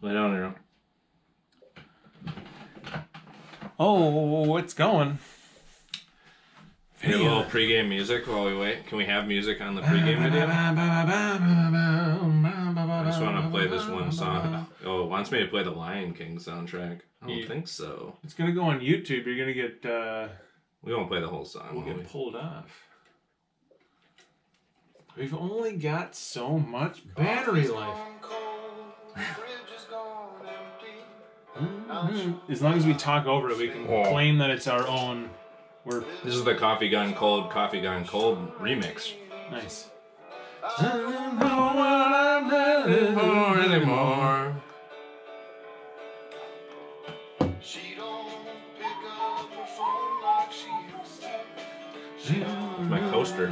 Lay down there. Oh, it's going. Hey, a little pregame music while we wait. Can we have music on the pregame video? I just want to play this one song. Oh, it wants me to play the Lion King soundtrack. I don't think so. It's going to go on YouTube. You're going to get... we won't play the whole song. We'll get pulled off. We've only got so much battery life. As long as we talk over it, we can claim that it's our own. This is the Coffee Gone Cold remix. Nice. I don't know what I'm ready for anymore. She don't pick up her phone like she used to. My coaster.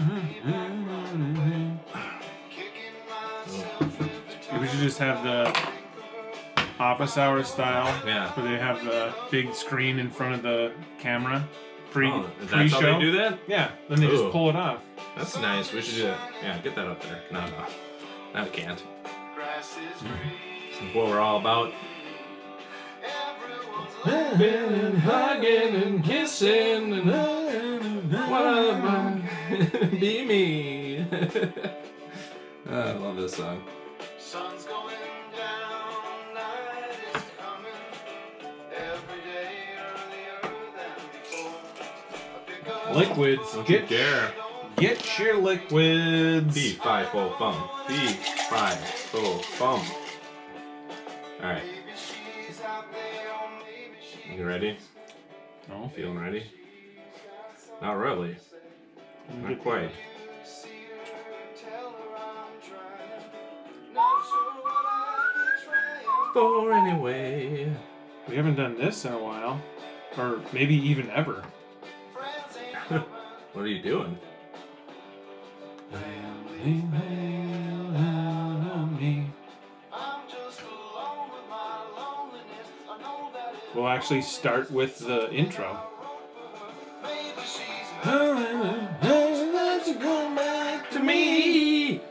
We should just have the office hour style. Yeah. Where they have the big screen in front of the camera. That's Pre-show. how they do that? Yeah. Then they just pull it off. That's nice. We should do that. Yeah, get that up there. No, we can't. This is what we're all about. Loving and hugging and kissing and be me. I love this song. Sun's going down, night is coming. Every day earlier than before. Liquids. Get your liquids. B5-0-fum. B5-0-fum. Alright. You ready? No. Feeling ready? Not really. Not quite. For anyway. We haven't done this in a while. Or maybe even ever. What are you doing? We'll actually start with the intro. Don't you come back to me?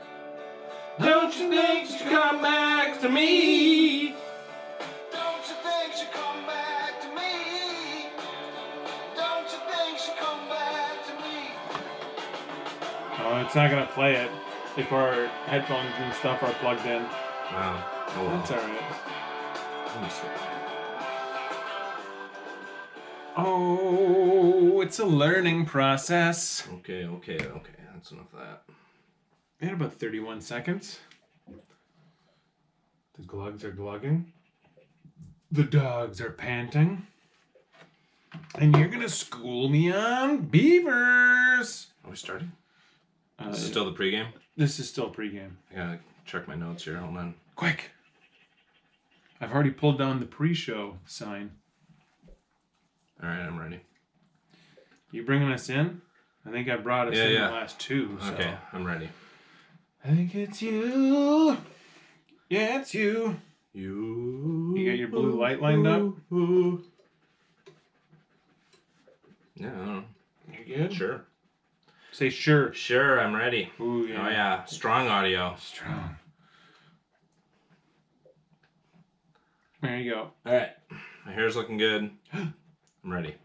Don't you think you come back to me? Don't you think you come back to me? Don't you think you come back to me? Oh, it's not gonna play it if our headphones and stuff are plugged in. Wow. Oh, well. That's alright. Let me see. Oh, it's a learning process. Okay. That's enough of that. We had about 31 seconds. The glugs are glugging. The dogs are panting. And you're going to school me on beavers. Are we starting? This is still the pregame? This is still pregame. I gotta check my notes here. Hold on. Quick. I've already pulled down the pre-show sign. All right, I'm ready. You bringing us in? I think I brought us in the last two. So. Okay, I'm ready. I think it's you. Yeah, it's you. You got your blue light lined up? Yeah, I don't know. You good? Sure. Say sure. Sure, I'm ready. Ooh, yeah. Oh, yeah. Strong audio. Strong. There you go. All right. My hair's looking good. I'm ready.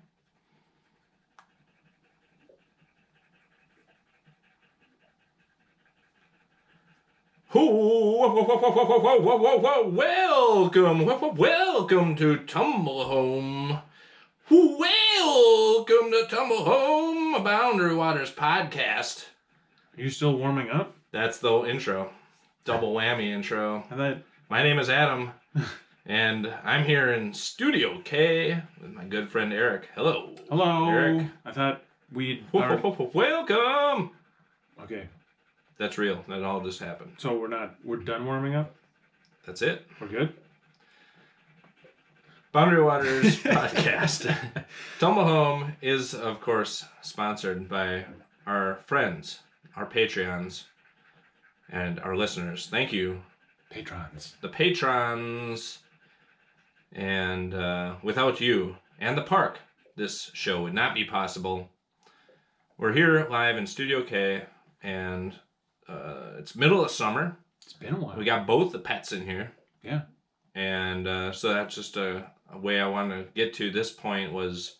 Welcome to Tumblehome. Welcome to Tumblehome, a Boundary Waters podcast. Are you still warming up? That's the intro. Double whammy intro. I thought... My name is Adam, and I'm here in Studio K with my good friend Eric. Hello. Hello. Eric. I thought we'd... Welcome. Okay. That's real. That all just happened. So we're done warming up? That's it. We're good? Boundary Waters podcast. Tumblehome is, of course, sponsored by our friends, our Patreons, and our listeners. Thank you. Patrons. The patrons. And without you and the park, this show would not be possible. We're here live in Studio K, and it's middle of summer. It's been a while. We got both the pets in here. Yeah. And so that's just a way I want to get to this point was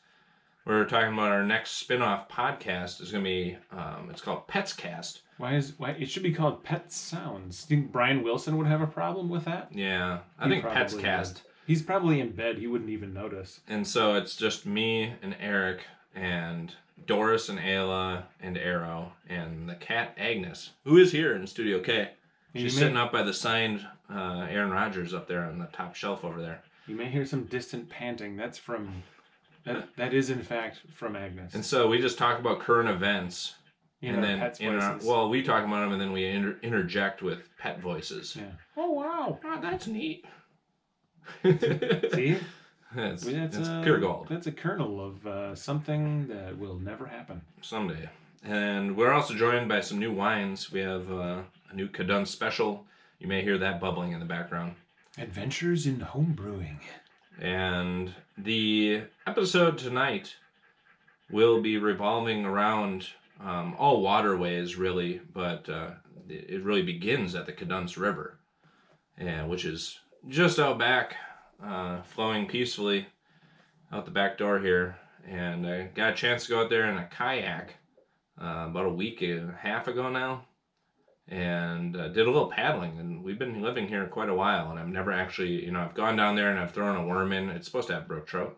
we're talking about our next spin-off podcast is going to be, it's called Pets Cast. Why it should be called Pet Sounds? Do you think Brian Wilson would have a problem with that? Yeah, I think Pets Cast. Would. He's probably in bed. He wouldn't even notice. And so it's just me and Eric and Doris and Ayla and Arrow and the cat Agnes, who is here in Studio K. She's sitting up by the signed Aaron Rodgers up there on the top shelf over there. You may hear some distant panting. That's from... That is, in fact, from Agnes. And so we just talk about current events. We talk about them and then we interject with pet voices. Yeah. Oh, wow. Oh, that's neat. See? That's pure gold. That's a kernel of something that will never happen. Someday. And we're also joined by some new wines. We have a new Cadun Special. You may hear that bubbling in the background. Adventures in home brewing. And the episode tonight will be revolving around all waterways, really, but it really begins at the Cadunce River, which is just out back, flowing peacefully out the back door here. And I got a chance to go out there in a kayak about a week and a half ago now, and did a little paddling. And we've been living here quite a while, and I've never actually, I've gone down there and I've thrown a worm in. It's supposed to have brook trout,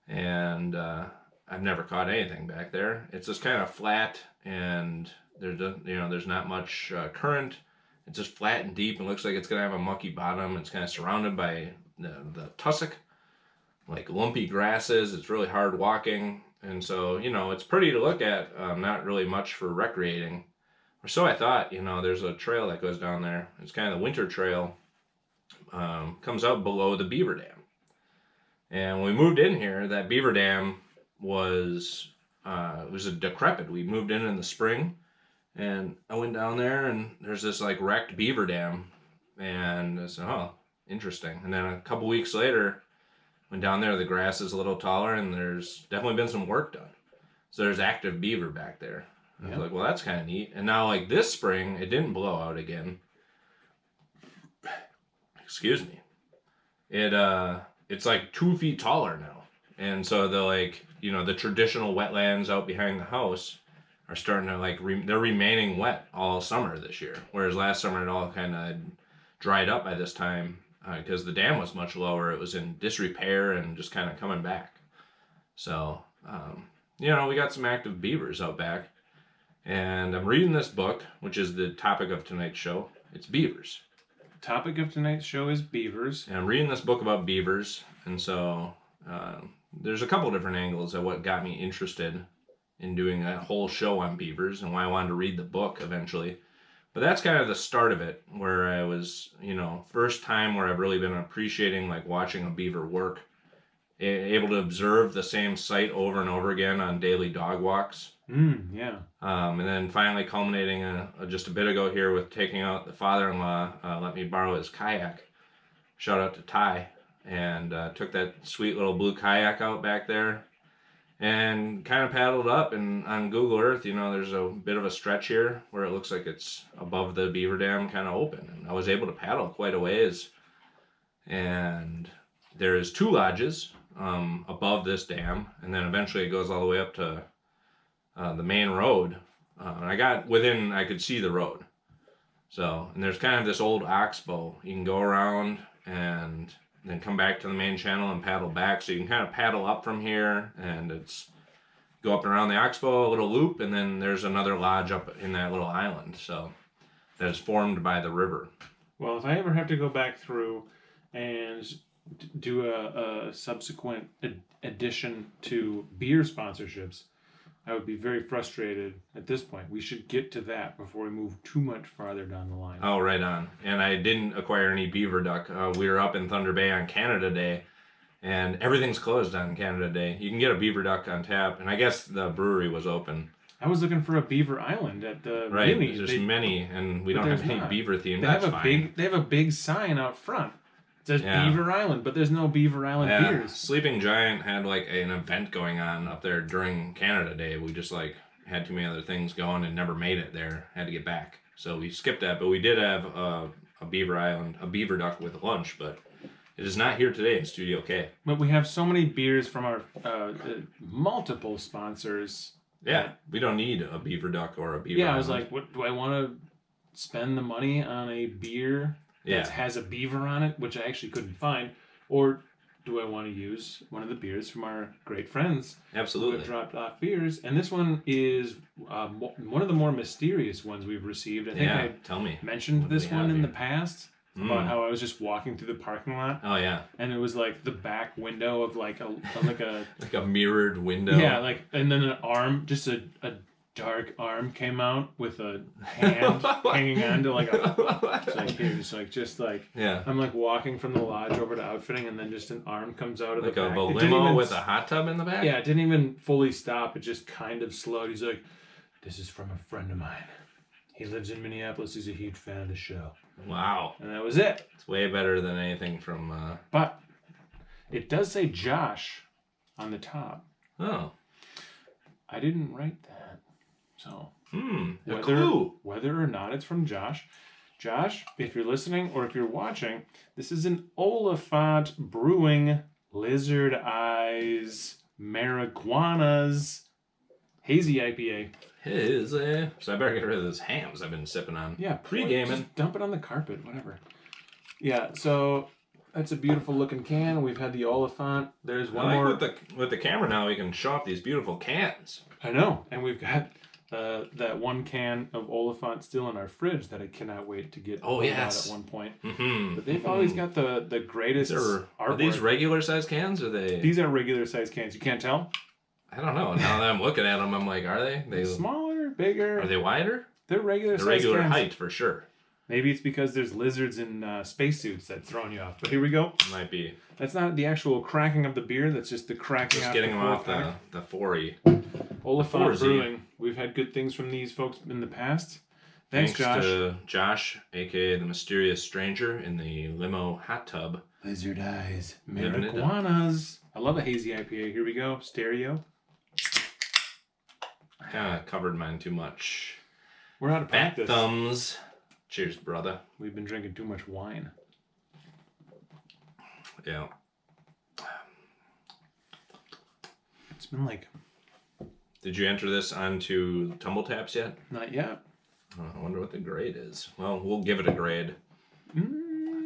and I've never caught anything back there. It's just kind of flat, and there's not much current. It's just flat and deep, and looks like it's gonna have a mucky bottom. It's kind of surrounded by the tussock, like lumpy grasses. It's really hard walking, and so it's pretty to look at. Not really much for recreating. Or so I thought. There's a trail that goes down there. It's kind of the winter trail. Comes out below the Beaver Dam. And when we moved in here, that Beaver Dam was a decrepit. We moved in the spring, and I went down there, and there's this like wrecked Beaver Dam, and I said, oh, interesting. And then a couple weeks later, went down there, the grass is a little taller, and there's definitely been some work done. So there's active beaver back there. I was like, well, that's kind of neat. And now, like this spring, it didn't blow out again. Excuse me. It's like 2 feet taller now. And so the traditional wetlands out behind the house are starting to they're remaining wet all summer this year. Whereas last summer it all kind of dried up by this time because the dam was much lower. It was in disrepair and just kind of coming back. So, we got some active beavers out back. And I'm reading this book, which is the topic of tonight's show. It's beavers. The topic of tonight's show is beavers. And I'm reading this book about beavers, and so there's a couple different angles of what got me interested in doing a whole show on beavers and why I wanted to read the book eventually. But that's kind of the start of it, where I was, first time where I've really been appreciating watching a beaver work, able to observe the same sight over and over again on daily dog walks. Yeah. And then finally culminating just a bit ago here with taking out the father-in-law, let me borrow his kayak. Shout out to Ty. And took that sweet little blue kayak out back there and kind of paddled up. And on Google Earth, there's a bit of a stretch here where it looks like it's above the Beaver Dam kind of open. And I was able to paddle quite a ways. And there's 2 lodges above this dam. And then eventually it goes all the way up to the main road, and I could see the road. So, and there's kind of this old oxbow. You can go around and then come back to the main channel and paddle back. So you can kind of paddle up from here, and go up and around the oxbow, a little loop, and then there's another lodge up in that little island. So that is formed by the river. Well, if I ever have to go back through and do a subsequent addition to beer sponsorships, I would be very frustrated at this point. We should get to that before we move too much farther down the line. Oh, right on. And I didn't acquire any beaver duck. We were up in Thunder Bay on Canada Day, and everything's closed on Canada Day. You can get a beaver duck on tap, and I guess the brewery was open. I was looking for a Beaver Island at the right. Muni. There's many, and we don't have any beaver theme. That's fine. They have a big sign out front. It says Beaver Island, but there's no Beaver Island beers. Sleeping Giant had an event going on up there during Canada Day. We just had too many other things going and never made it there. Had to get back, so we skipped that. But we did have a Beaver Island, a beaver duck with lunch. But It is not here today in Studio K. But we have so many beers from our multiple sponsors. Yeah, we don't need a Beaver Duck or a Beaver Yeah, I Island. was like, what do I want to spend the money on a beer that has a beaver on it, which I actually couldn't find, or do I want to use one of the beers from our great friends Absolutely. who have dropped off beers? And this one is one of the more mysterious ones we've received. I think I tell me. mentioned What do this we one have in the here? past about how I was just walking through the parking lot. Oh yeah. And it was like the back window of like a like a mirrored window. yeah, like, and then an arm, just a dark arm came out with a hand hanging on to like a it's like here, just like yeah. I'm like walking from the lodge over to outfitting, and then just an arm comes out of like the back. a limo with a hot tub in the back. Yeah, it didn't even fully stop. It just kind of slowed. He's like, "This is from a friend of mine. He lives in Minneapolis. He's a huge fan of the show." Wow. And that was it. It's way better than anything from. But it does say Josh on the top. Oh. I didn't write that. So, a clue. Whether or not it's from Josh. Josh, if you're listening or if you're watching, this is an Oliphant Brewing Lizard Eyes Marijuanas Hazy IPA. So I better get rid of those hams I've been sipping on. Yeah, pre-gaming. Just dump it on the carpet, whatever. Yeah, so that's a beautiful looking can. We've had the Oliphant. There's one more. With the camera now, we can show off these beautiful cans. I know, and we've got that one can of Oliphant still in our fridge that I cannot wait to get out at one point. Mm-hmm. But they've always got the greatest artwork. Are these regular size cans? Or are they? These are regular size cans. You can't tell? I don't know. Now that I'm looking at them, I'm like, are they? Smaller, bigger. Are they wider? They're regular size regular cans. height for sure. Maybe it's because there's lizards in spacesuits that's throwing you off. But here we go. Might be. That's not the actual cracking of the beer. That's just the cracking. Just getting them off the 4E. Oliphant Brewing. We've had good things from these folks in the past. Thanks Josh. To Josh, aka the mysterious stranger in the limo hot tub. Lizard Eyes Marijuanas. I love a hazy IPA. Here we go. Stereo. Kind of covered mine too much. We're out of practice. Fat thumbs. Cheers, brother. We've been drinking too much wine. Yeah. It's been like... Did you enter this onto Tumble Taps yet? Not yet. Oh, I wonder what the grade is. Well, we'll give it a grade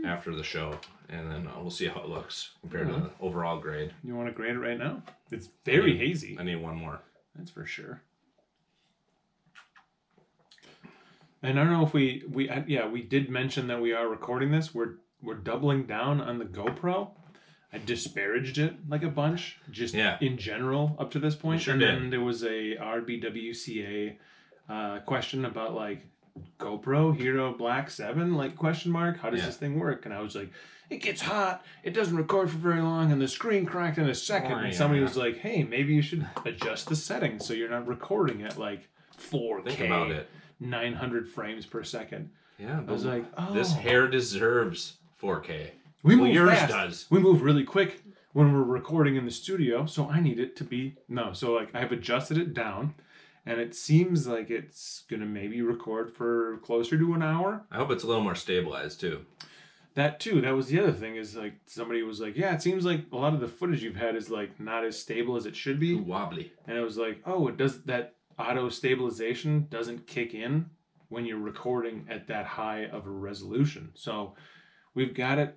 after the show, and then we'll see how it looks compared to the overall grade. You want to grade it right now? It's very hazy. I need one more. That's for sure. And I don't know if we did mention that we are recording this. We're doubling down on the GoPro. I disparaged it like a bunch, just in general up to this point. Sure and did. Then there was a BWCA question about like GoPro Hero Black 7 question mark. How does this thing work? And I was like, it gets hot. It doesn't record for very long, and the screen cracked in a second. And somebody was like, hey, maybe you should adjust the settings so you're not recording at like 4K. Think about it. 900 frames per second. Yeah, I was like, oh. This hair deserves 4K. Yours fast. Does. We move really quick when we're recording in the studio, so I need it to be So I have adjusted it down, and it seems like it's gonna maybe record for closer to an hour. I hope it's a little more stabilized too. That too. That was the other thing. Is like somebody was like, yeah, it seems like a lot of the footage you've had is like not as stable as it should be. Too wobbly. And I was like, oh, it does that. Auto stabilization doesn't kick in when you're recording at that high of a resolution. So we've got it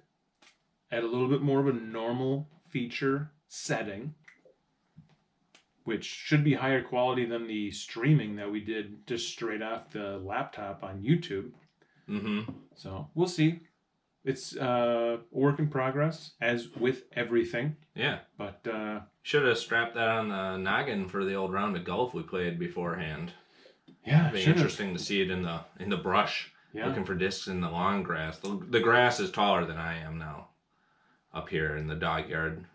at a little bit more of a normal feature setting, which should be higher quality than the streaming that we did just straight off the laptop on YouTube. Mm-hmm. So we'll see. It's a work in progress, as with everything. Yeah. But should have strapped that on the noggin for the old round of golf we played beforehand. Yeah, it'd be interesting to see it in the brush. Yeah. Looking for discs in the long grass. The grass is taller than I am now up here in the dog yard.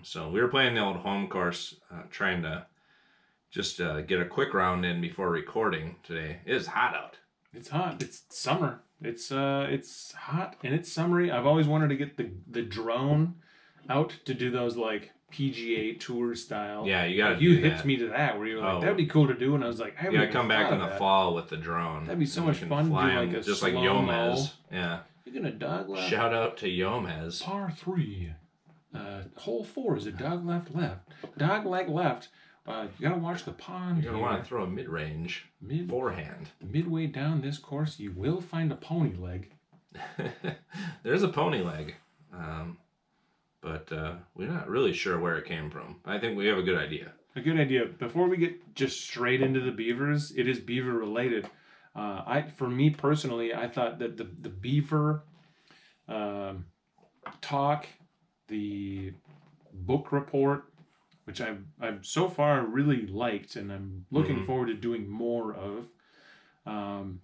So we were playing the old home course, trying to just get a quick round in before recording today. It is hot out. It's hot. It's summer. It's hot and it's summery. I've always wanted to get the drone out to do those like PGA Tour style. Yeah, you got to. You hipped me to that where you were like, that'd be cool to do, and I was like, I haven't gotta come back in the fall with the drone. That'd be so much fun to do like a just slow like Yomez. Yeah. You're gonna dog left. Shout out to Yomez. Par 3. Hole 4 is a dog left. Dog leg left. You gotta watch the pond. You're gonna want to throw a mid-range forehand. Midway down this course, you will find a pony leg. There's a pony leg, but we're not really sure where it came from. I think we have a good idea. A good idea. Before we get just straight into the beavers, it is beaver related. For me personally, I thought that the beaver talk, the book report, which I've so far really liked, and I'm looking forward to doing more of.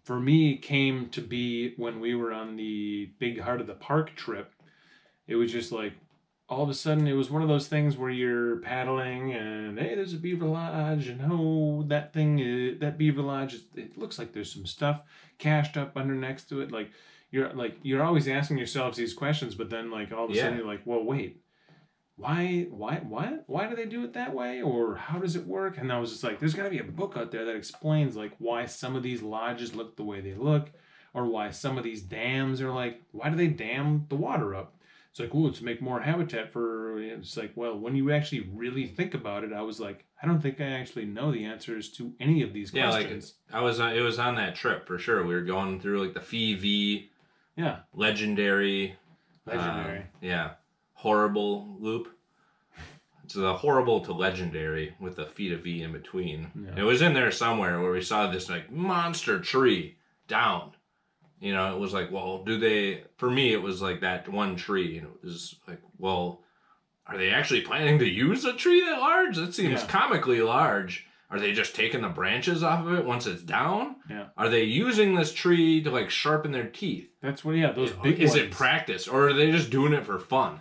For me, it came to be when we were on the Big Heart of the Park trip. It was just like, all of a sudden, it was one of those things where you're paddling and, hey, there's a beaver lodge, and oh, that beaver lodge, it looks like there's some stuff cached up under next to it. You're always asking yourselves these questions, but then all of a sudden you're like, well, wait, why do they do it that way, or how does it work? And I was just like, there's got to be a book out there that explains why some of these lodges look the way they look, or why some of these dams are why do they dam the water up? It's like, oh, to make more habitat for. It's like, well, when you actually really think about it, I was like, I don't think I actually know the answers to any of these questions. It was on that trip for sure. We were going through the Fee V, legendary, horrible loop. It's the horrible to legendary with the feet of V in between. Yeah. It was in there somewhere where we saw this monster tree down. It was well, for me, it was that one tree, and it was well, are they actually planning to use a tree that large? That seems comically large. Are they just taking the branches off of it once it's down? Yeah. Are they using this tree to sharpen their teeth? That's what, those big ones. Is it it practice, or are they just doing it for fun?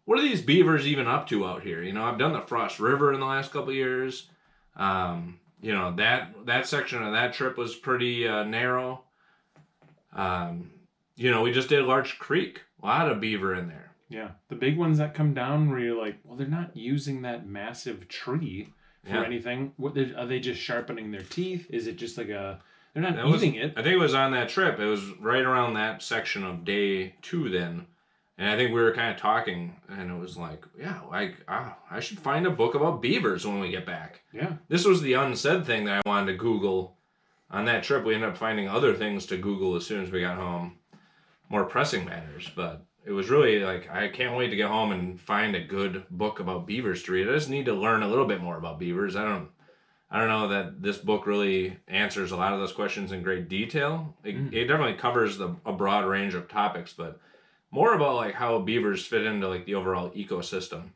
What are these beavers even up to out here? I've done the Frost River in the last couple of years. That section of that trip was pretty narrow. We just did Larch Creek. A lot of beaver in there. Yeah. The big ones that come down where you're well, they're not using that massive tree for anything. Are they just sharpening their teeth? Is it just they're not eating it? I think it was on that trip. It was right around that section of day 2 then. And I think we were kind of talking, and it was I should find a book about beavers when we get back. Yeah. This was the unsaid thing that I wanted to Google. On that trip, we ended up finding other things to Google as soon as we got home. More pressing matters, but it was really I can't wait to get home and find a good book about beavers to read. I just need to learn a little bit more about beavers. I don't know that this book really answers a lot of those questions in great detail. It definitely covers a broad range of topics, but more about how beavers fit into the overall ecosystem.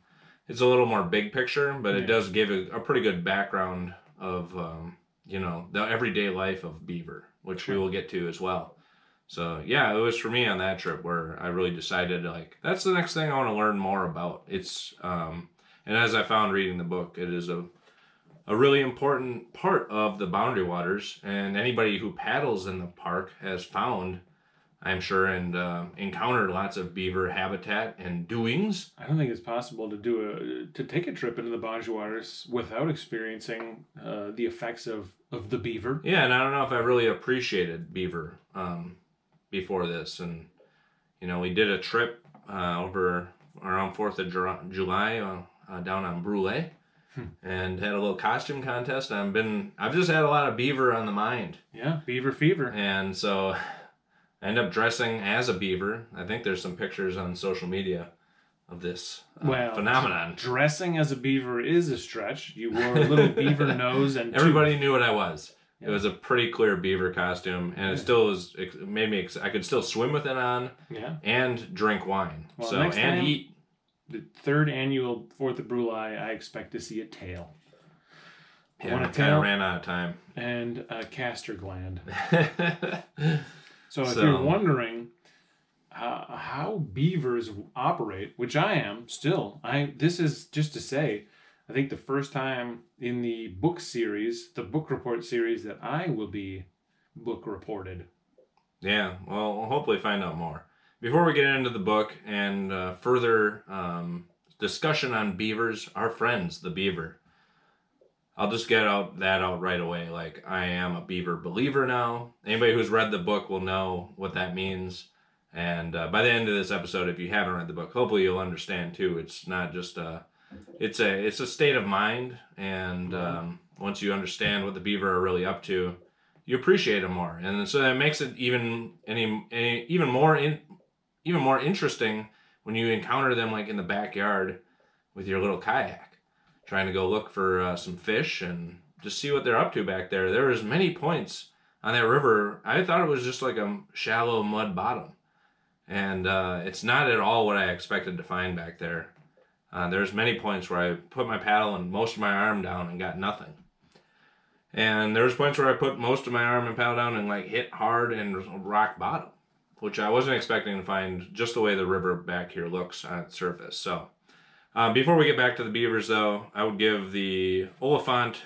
It's a little more big picture, but it does give a pretty good background of the everyday life of beaver, which we will get to as well. So it was for me on that trip where I really decided that's the next thing I want to learn more about. It's and as I found reading the book, it is a really important part of the Boundary Waters, and anybody who paddles in the park has found, I'm sure, and encountered lots of beaver habitat and doings. I don't think it's possible to take a trip into the Boundary Waters without experiencing the effects of the beaver. Yeah, and I don't know if I really appreciated beaver before this. And, we did a trip over around 4th of July down on Brule and had a little costume contest. I've just had a lot of beaver on the mind. Yeah, beaver fever. And so I ended up dressing as a beaver. I think there's some pictures on social media of this phenomenon. Dressing as a beaver is a stretch. You wore a little beaver nose and everybody knew what I was. Yeah. It was a pretty clear beaver costume, and it still was. It made me. I could still swim with it on. Yeah. And drink wine. Well, and eat. The 3rd annual 4th of July, I expect to see a tail. Yeah, I kind of ran out of time. And a castor gland. So if you're wondering how beavers operate, which I am still, this is just to say, I think the first time in the book series, the book report series, that I will be book reported. Yeah, well, we'll hopefully find out more. Before we get into the book and further discussion on beavers, our friends, the beaver, I'll just get that out right away. I am a beaver believer now. Anybody who's read the book will know what that means. And by the end of this episode, if you haven't read the book, hopefully you'll understand too. It's not just it's a state of mind, and once you understand what the beaver are really up to, you appreciate them more, and so that makes it even more interesting when you encounter them like in the backyard with your little kayak, trying to go look for some fish and just see what they're up to back there. There was many points on that river. I thought it was just like a shallow mud bottom, and it's not at all what I expected to find back there. There's many points where I put my paddle and most of my arm down and got nothing. And there's points where I put most of my arm and paddle down and like hit hard and rock bottom, which I wasn't expecting to find just the way the river back here looks on its surface. So before we get back to the beavers though, I would give the Oliphant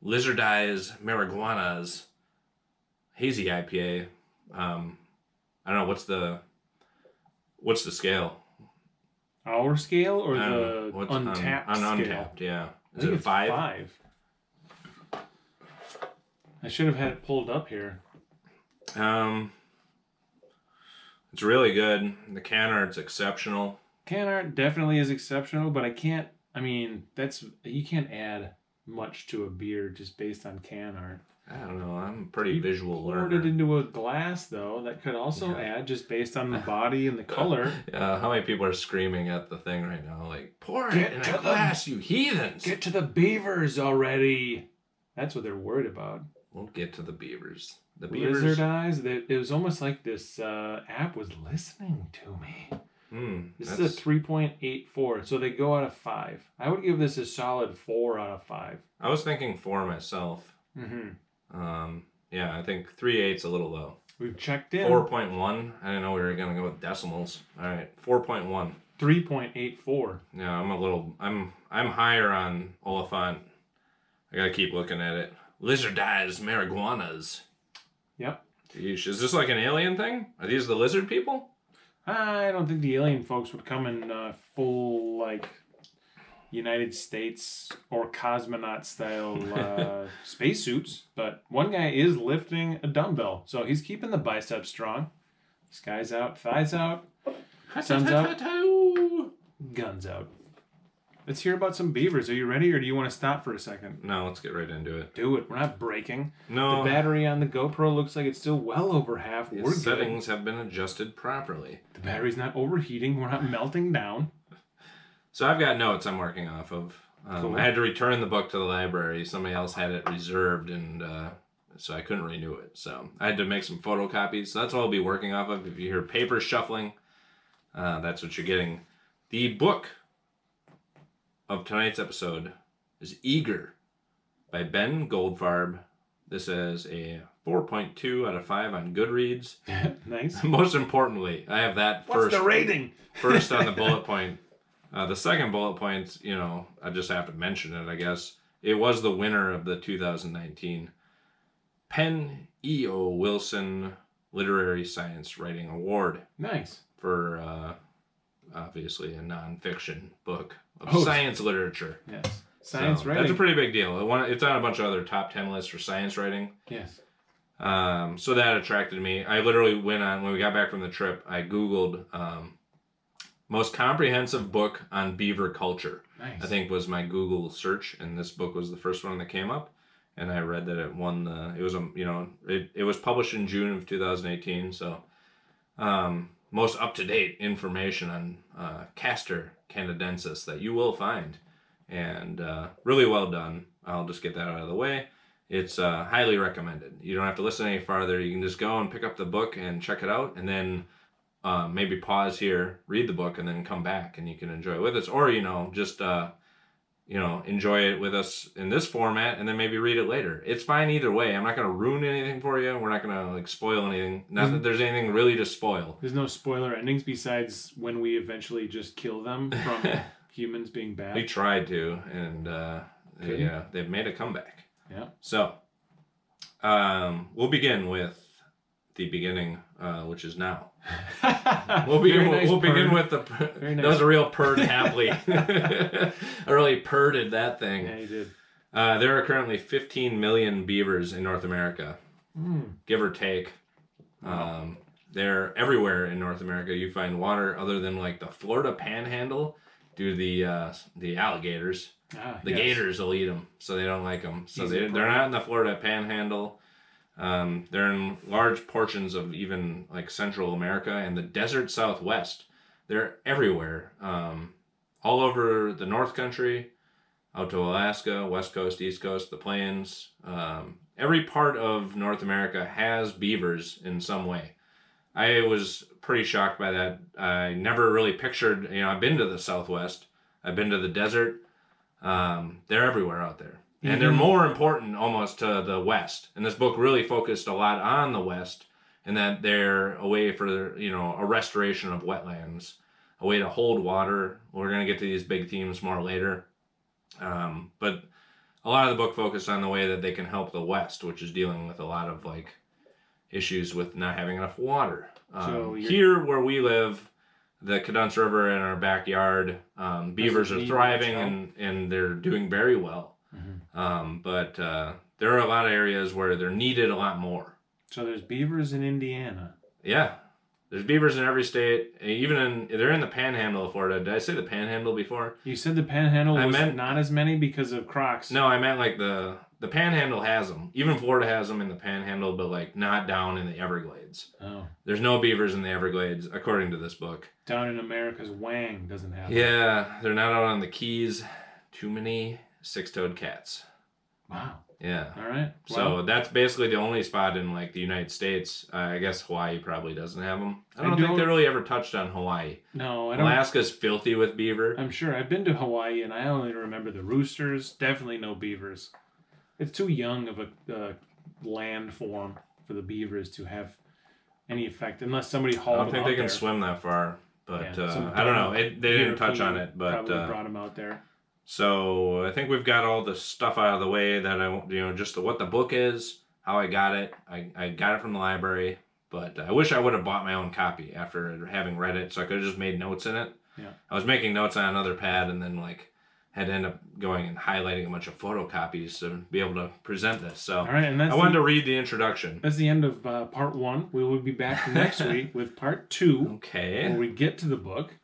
Lizard Eyes Marijuanas Hazy IPA. I don't know, what's the scale? Our scale or the Untapped scale? Untapped, yeah. Is it a a 5? 5. I should have had it pulled up here. It's really good. The can art's exceptional. Can art definitely is exceptional, but you can't add much to a beer just based on can art. I don't know. I'm a pretty visual learner. Poured it into a glass, though. That could also add just based on the body and the color. How many people are screaming at the thing right now? Like, pour it in a glass, you heathens! Get to the beavers already! That's what they're worried about. We'll get to the beavers. The beavers. Lizard Eyes. It was almost like this app was listening to me. This is a 3.84, so they go out of 5. I would give this a solid 4 out of 5. I was thinking 4 myself. Yeah, I think 3.8's a little low. We've checked in. 4.1. I didn't know we were gonna go with decimals. All right, 4.1. 3.84. Yeah, I'm higher on Oliphant. I gotta keep looking at it. Lizard Eyes Marijuanas. Yep. Yeesh. Is this like an alien thing? Are these the lizard people? I don't think the alien folks would come in full, United States or cosmonaut style spacesuits, but one guy is lifting a dumbbell, so he's keeping the biceps strong. Sky's out, thighs out, sun's out, guns out. Let's hear about some beavers. Are you ready, or do you want to stop for a second? No, let's get right into it. Do it. We're not breaking. No. The battery on the GoPro looks like it's still well over half. The settings have been adjusted properly. The battery's not overheating. We're not melting down. So I've got notes I'm working off of. Cool. I had to return the book to the library. Somebody else had it reserved, and so I couldn't renew it. So I had to make some photocopies. So that's what I'll be working off of. If you hear paper shuffling, that's what you're getting. The book of tonight's episode is Eager by Ben Goldfarb. This is a 4.2 out of 5 on Goodreads. Nice. Most importantly, I have that first. What's the rating? First on the bullet point. The second bullet point, I just have to mention it, I guess. It was the winner of the 2019 Penn E.O. Wilson Literary Science Writing Award. Nice. For, obviously, a nonfiction book of science literature. Yes. Science writing. That's a pretty big deal. It's on a bunch of other top 10 lists for science writing. Yes. So that attracted me. I literally went on, when we got back from the trip, I Googled most comprehensive book on beaver culture. Nice. I think was my Google search, and this book was the first one that came up. And I read that it won it was published in June of 2018. So most up-to-date information on Castor canadensis that you will find. And really well done. I'll just get that out of the way. It's highly recommended. You don't have to listen any farther. You can just go and pick up the book and check it out, and then maybe pause here, read the book, and then come back, and you can enjoy it with us. Or, just enjoy it with us in this format, and then maybe read it later. It's fine either way. I'm not going to ruin anything for you. We're not going to spoil anything. Not that there's anything really to spoil. There's no spoiler endings besides when we eventually just kill them from humans being bad. We tried to, and they've made a comeback. Yeah. So, we'll begin with the beginning, which is now. We'll begin with the. Nice. That was a real purred happily. I really purred that thing. Yeah, you did. There are currently 15 million beavers in North America, give or take. Wow. they're everywhere in North America. You find water other than like the Florida Panhandle due to the alligators. The gators will eat them, so they don't like them. So they're not in the Florida Panhandle. They're in large portions of even like Central America and the desert Southwest. They're everywhere, all over the North Country, out to Alaska, West Coast, East Coast, the plains. Every part of North America has beavers in some way. I was pretty shocked by that. I never really pictured, I've been to the Southwest. I've been to the desert. They're everywhere out there. And they're more important almost to the West. And this book really focused a lot on the West, and that they're a way for, a restoration of wetlands, a way to hold water. We're going to get to these big themes more later. But a lot of the book focused on the way that they can help the West, which is dealing with a lot of like issues with not having enough water. Here where we live, the Cadence River in our backyard, beavers are thriving and they're doing very well. But there are a lot of areas where they're needed a lot more. So there's beavers in Indiana. Yeah. There's beavers in every state. They're in the Panhandle of Florida. Did I say the Panhandle before? You said the Panhandle was not as many because of crocs. No, I meant like the Panhandle has them. Even Florida has them in the Panhandle, but like not down in the Everglades. Oh. There's no beavers in the Everglades, according to this book. Down in America's Wang doesn't have them. Yeah, they're not out on the Keys. Too many six-toed cats. Wow. Yeah. All right. So that's basically the only spot in like the United States. I guess Hawaii probably doesn't have them. I don't think they really ever touched on Hawaii. No, I don't. Alaska's filthy with beaver. I'm sure. I've been to Hawaii and I only remember the roosters. Definitely no beavers. It's too young of a land form for the beavers to have any effect unless somebody hauled them out. I don't think they can swim that far, but I don't know. They didn't touch on it, but probably brought them out there. So I think we've got all the stuff out of the way that I just what the book is, how I got it. I got it from the library, but I wish I would have bought my own copy after having read it, so I could have just made notes in it. Yeah. I was making notes on another pad and then like had to end up going and highlighting a bunch of photocopies to be able to present this. So all right, and I wanted to read the introduction. That's the end of part 1. We will be back next week with part 2. Okay. When we get to the book.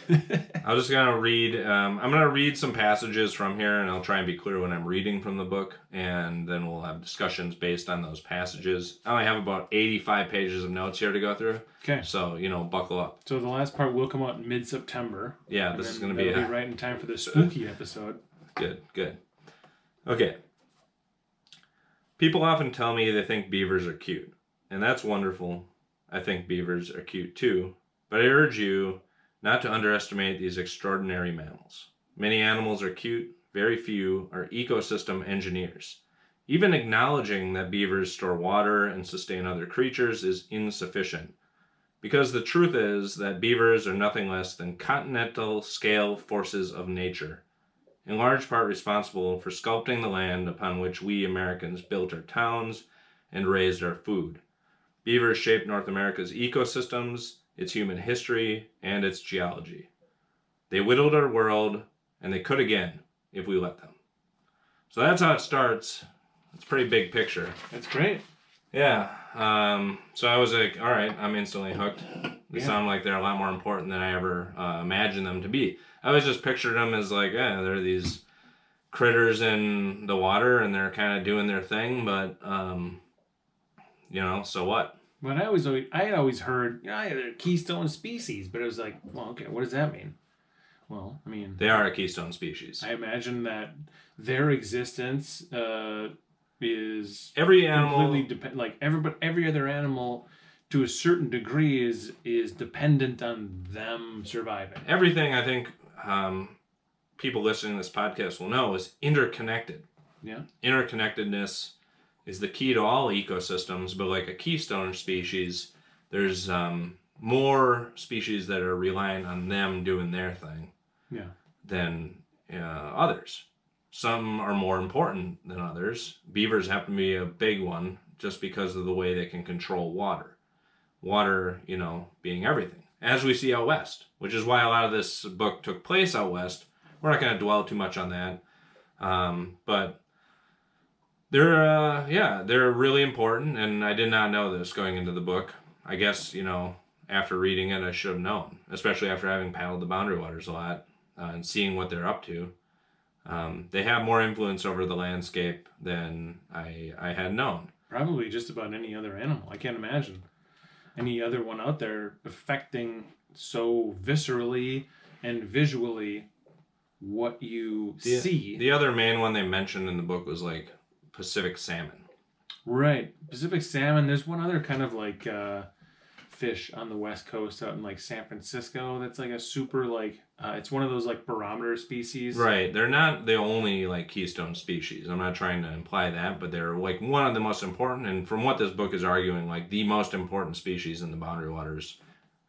I'm just going to read, I'm going to read some passages from here, and I'll try and be clear when I'm reading from the book, and then we'll have discussions based on those passages. I only have about 85 pages of notes here to go through. Okay. So, buckle up. So the last part will come out in mid-September. Yeah, this is going to be right in time for the spooky episode. Good. Okay. People often tell me they think beavers are cute, and that's wonderful. I think beavers are cute too, but I urge you not to underestimate these extraordinary mammals. Many animals are cute, very few are ecosystem engineers. Even acknowledging that beavers store water and sustain other creatures is insufficient, because the truth is that beavers are nothing less than continental scale forces of nature, in large part responsible for sculpting the land upon which we Americans built our towns and raised our food. Beavers shaped North America's ecosystems, its human history, and its geology. They whittled our world, and they could again if we let them. So that's how it starts. It's a pretty big picture. That's great. Yeah. So I was like, all right, I'm instantly hooked. They sound like they're a lot more important than I ever imagined them to be. I always just pictured them as like, they're these critters in the water, and they're kind of doing their thing, but, so what? But I had always heard, they're keystone species, but it was like, well, okay, what does that mean? Well, I mean, they are a keystone species. I imagine that their existence is every animal completely every other animal to a certain degree is dependent on them surviving. Everything I think people listening to this podcast will know is interconnected. Yeah, interconnectedness is the key to all ecosystems, but like a keystone species, there's more species that are relying on them doing their thing than others. Some are more important than others. Beavers happen to be a big one just because of the way they can control water. Water, being everything, as we see out west, which is why a lot of this book took place out west. We're not going to dwell too much on that, but they're really important, and I did not know this going into the book. I guess, after reading it, I should have known, especially after having paddled the Boundary Waters a lot and seeing what they're up to. They have more influence over the landscape than I had known. Probably just about any other animal. I can't imagine any other one out there affecting so viscerally and visually what you see. The other main one they mentioned in the book was like Pacific salmon. Right. Pacific salmon. There's one other kind of like fish on the West Coast out in like San Francisco that's like a super like it's one of those like barometer species. Right. They're not the only like keystone species. I'm not trying to imply that, but they're like one of the most important, and from what this book is arguing, like the most important species in the Boundary Waters.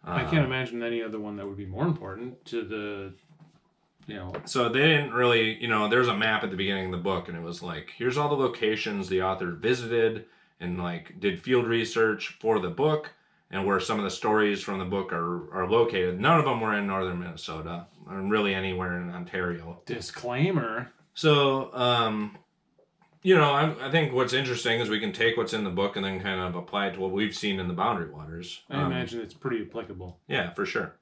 I can't imagine any other one that would be more important to the, So they didn't really, there's a map at the beginning of the book, and it was like, here's all the locations the author visited and like did field research for the book, and where some of the stories from the book are located. None of them were in northern Minnesota, or really anywhere in Ontario. Disclaimer. So, I think what's interesting is we can take what's in the book and then kind of apply it to what we've seen in the Boundary Waters. I imagine it's pretty applicable. Yeah, for sure.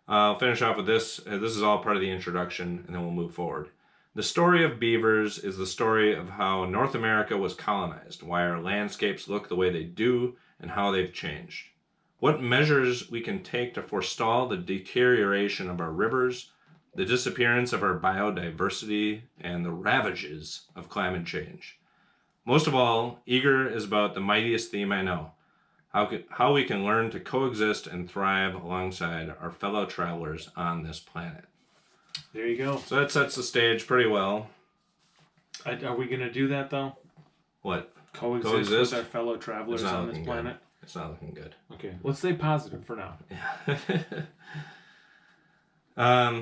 I'll finish off with this. This is all part of the introduction, and then we'll move forward. The story of beavers is the story of how North America was colonized, why our landscapes look the way they do, and how they've changed. What measures we can take to forestall the deterioration of our rivers, the disappearance of our biodiversity, and the ravages of climate change. Most of all, Eager is about the mightiest theme I know, how we can learn to coexist and thrive alongside our fellow travelers on this planet. There you go. So that sets the stage pretty well. Are we going to do that, though? What? Coexist with our fellow travelers on this planet? Good. It's not looking good. Okay, let's stay positive for now. Yeah.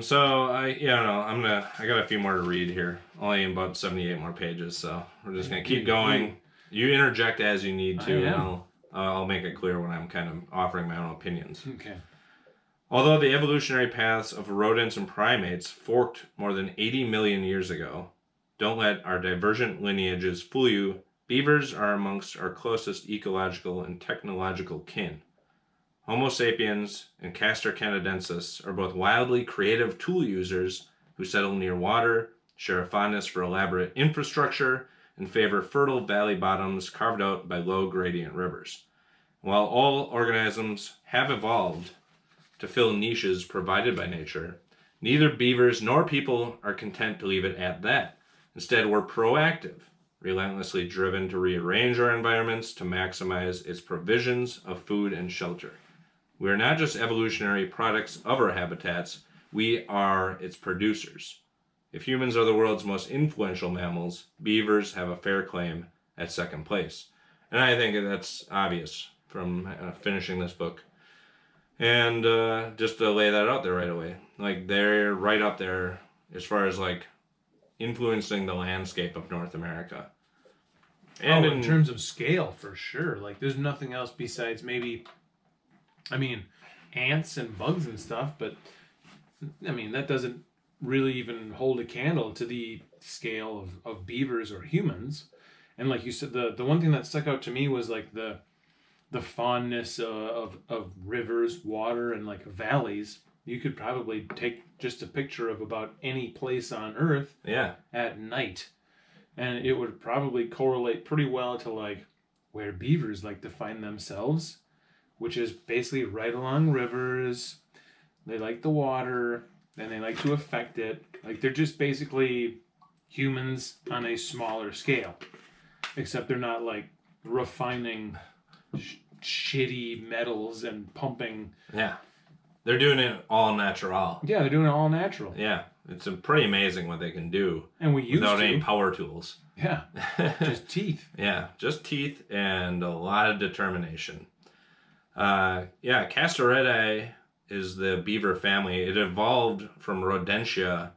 So I got a few more to read here. Only about 78 more pages, so we're just gonna keep going. You interject as you need to, and I'll make it clear when I'm kind of offering my own opinions. Okay. Although the evolutionary paths of rodents and primates forked more than 80 million years ago, don't let our divergent lineages fool you. Beavers are amongst our closest ecological and technological kin. Homo sapiens and Castor canadensis are both wildly creative tool users who settle near water, share a fondness for elaborate infrastructure, and favor fertile valley bottoms carved out by low gradient rivers. While all organisms have evolved to fill niches provided by nature, neither beavers nor people are content to leave it at that. Instead, we're proactive, relentlessly driven to rearrange our environments to maximize its provisions of food and shelter. We are not just evolutionary products of our habitats, we are its producers. If humans are the world's most influential mammals, beavers have a fair claim at second place. And I think that's obvious from finishing this book. And just to lay that out there right away, like they're right up there as far as like influencing the landscape of North America. And in terms of scale, for sure. Like there's nothing else besides maybe, ants and bugs and stuff, but that doesn't really even hold a candle to the scale of beavers or humans. And like you said, the one thing that stuck out to me was like the fondness of rivers, water, and like valleys. You could probably take just a picture of about any place on Earth at night, and it would probably correlate pretty well to like where beavers like to find themselves, which is basically right along rivers. They like the water, and they like to affect it. Like they're just basically humans on a smaller scale, except they're not like refining shitty metals and pumping. Yeah. They're doing it all natural. Yeah, they're doing it all natural. Yeah. It's pretty amazing what they can do. And we used without any power tools. Yeah. Just teeth. Yeah. Just teeth and a lot of determination. Castoridae is the beaver family. It evolved from Rodentia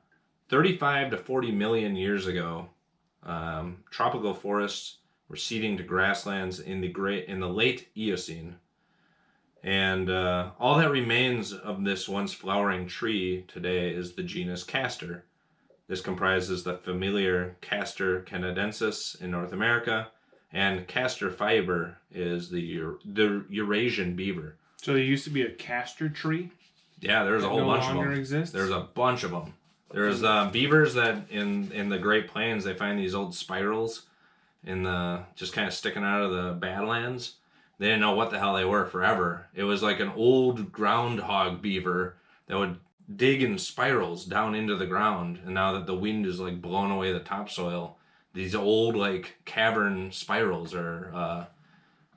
35 to 40 million years ago. Tropical forests were ceding to grasslands in the late Eocene. And all that remains of this once flowering tree today is the genus Castor. This comprises the familiar Castor canadensis in North America And castor fiber is the Eurasian beaver. So there used to be a castor tree. Yeah, there's a whole bunch of them. Exists? There's a bunch of them. There's beavers that in the Great Plains, they find these old spirals in the just kind of sticking out of the Badlands. They didn't know what the hell they were forever. It was like an old groundhog beaver that would dig in spirals down into the ground. And now that the wind is like blowing away the topsoil, these old like cavern spirals are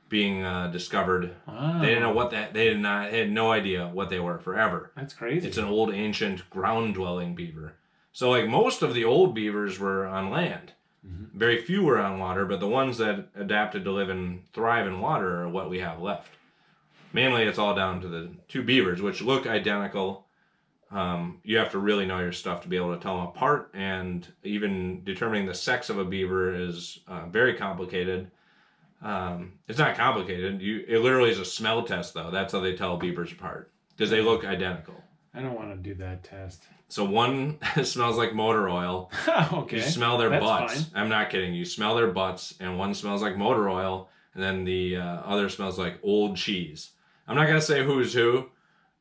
being discovered. Wow. They didn't know what that. They had no idea what they were forever. That's crazy. It's an old ancient ground dwelling beaver. So like most of the old beavers were on land. Mm-hmm. Very few were on water, but the ones that adapted to live and thrive in water are what we have left. Mainly it's all down to the two beavers, which look identical. You have to really know your stuff to be able to tell them apart, and even determining the sex of a beaver is very complicated. It's not complicated. It literally is a smell test, though. That's how they tell beavers apart, because they look identical. I don't want to do that test. So one smells like motor oil. Okay. You smell their butts. Fine. I'm not kidding. You smell their butts, and one smells like motor oil, and then the other smells like old cheese. I'm not going to say who's who.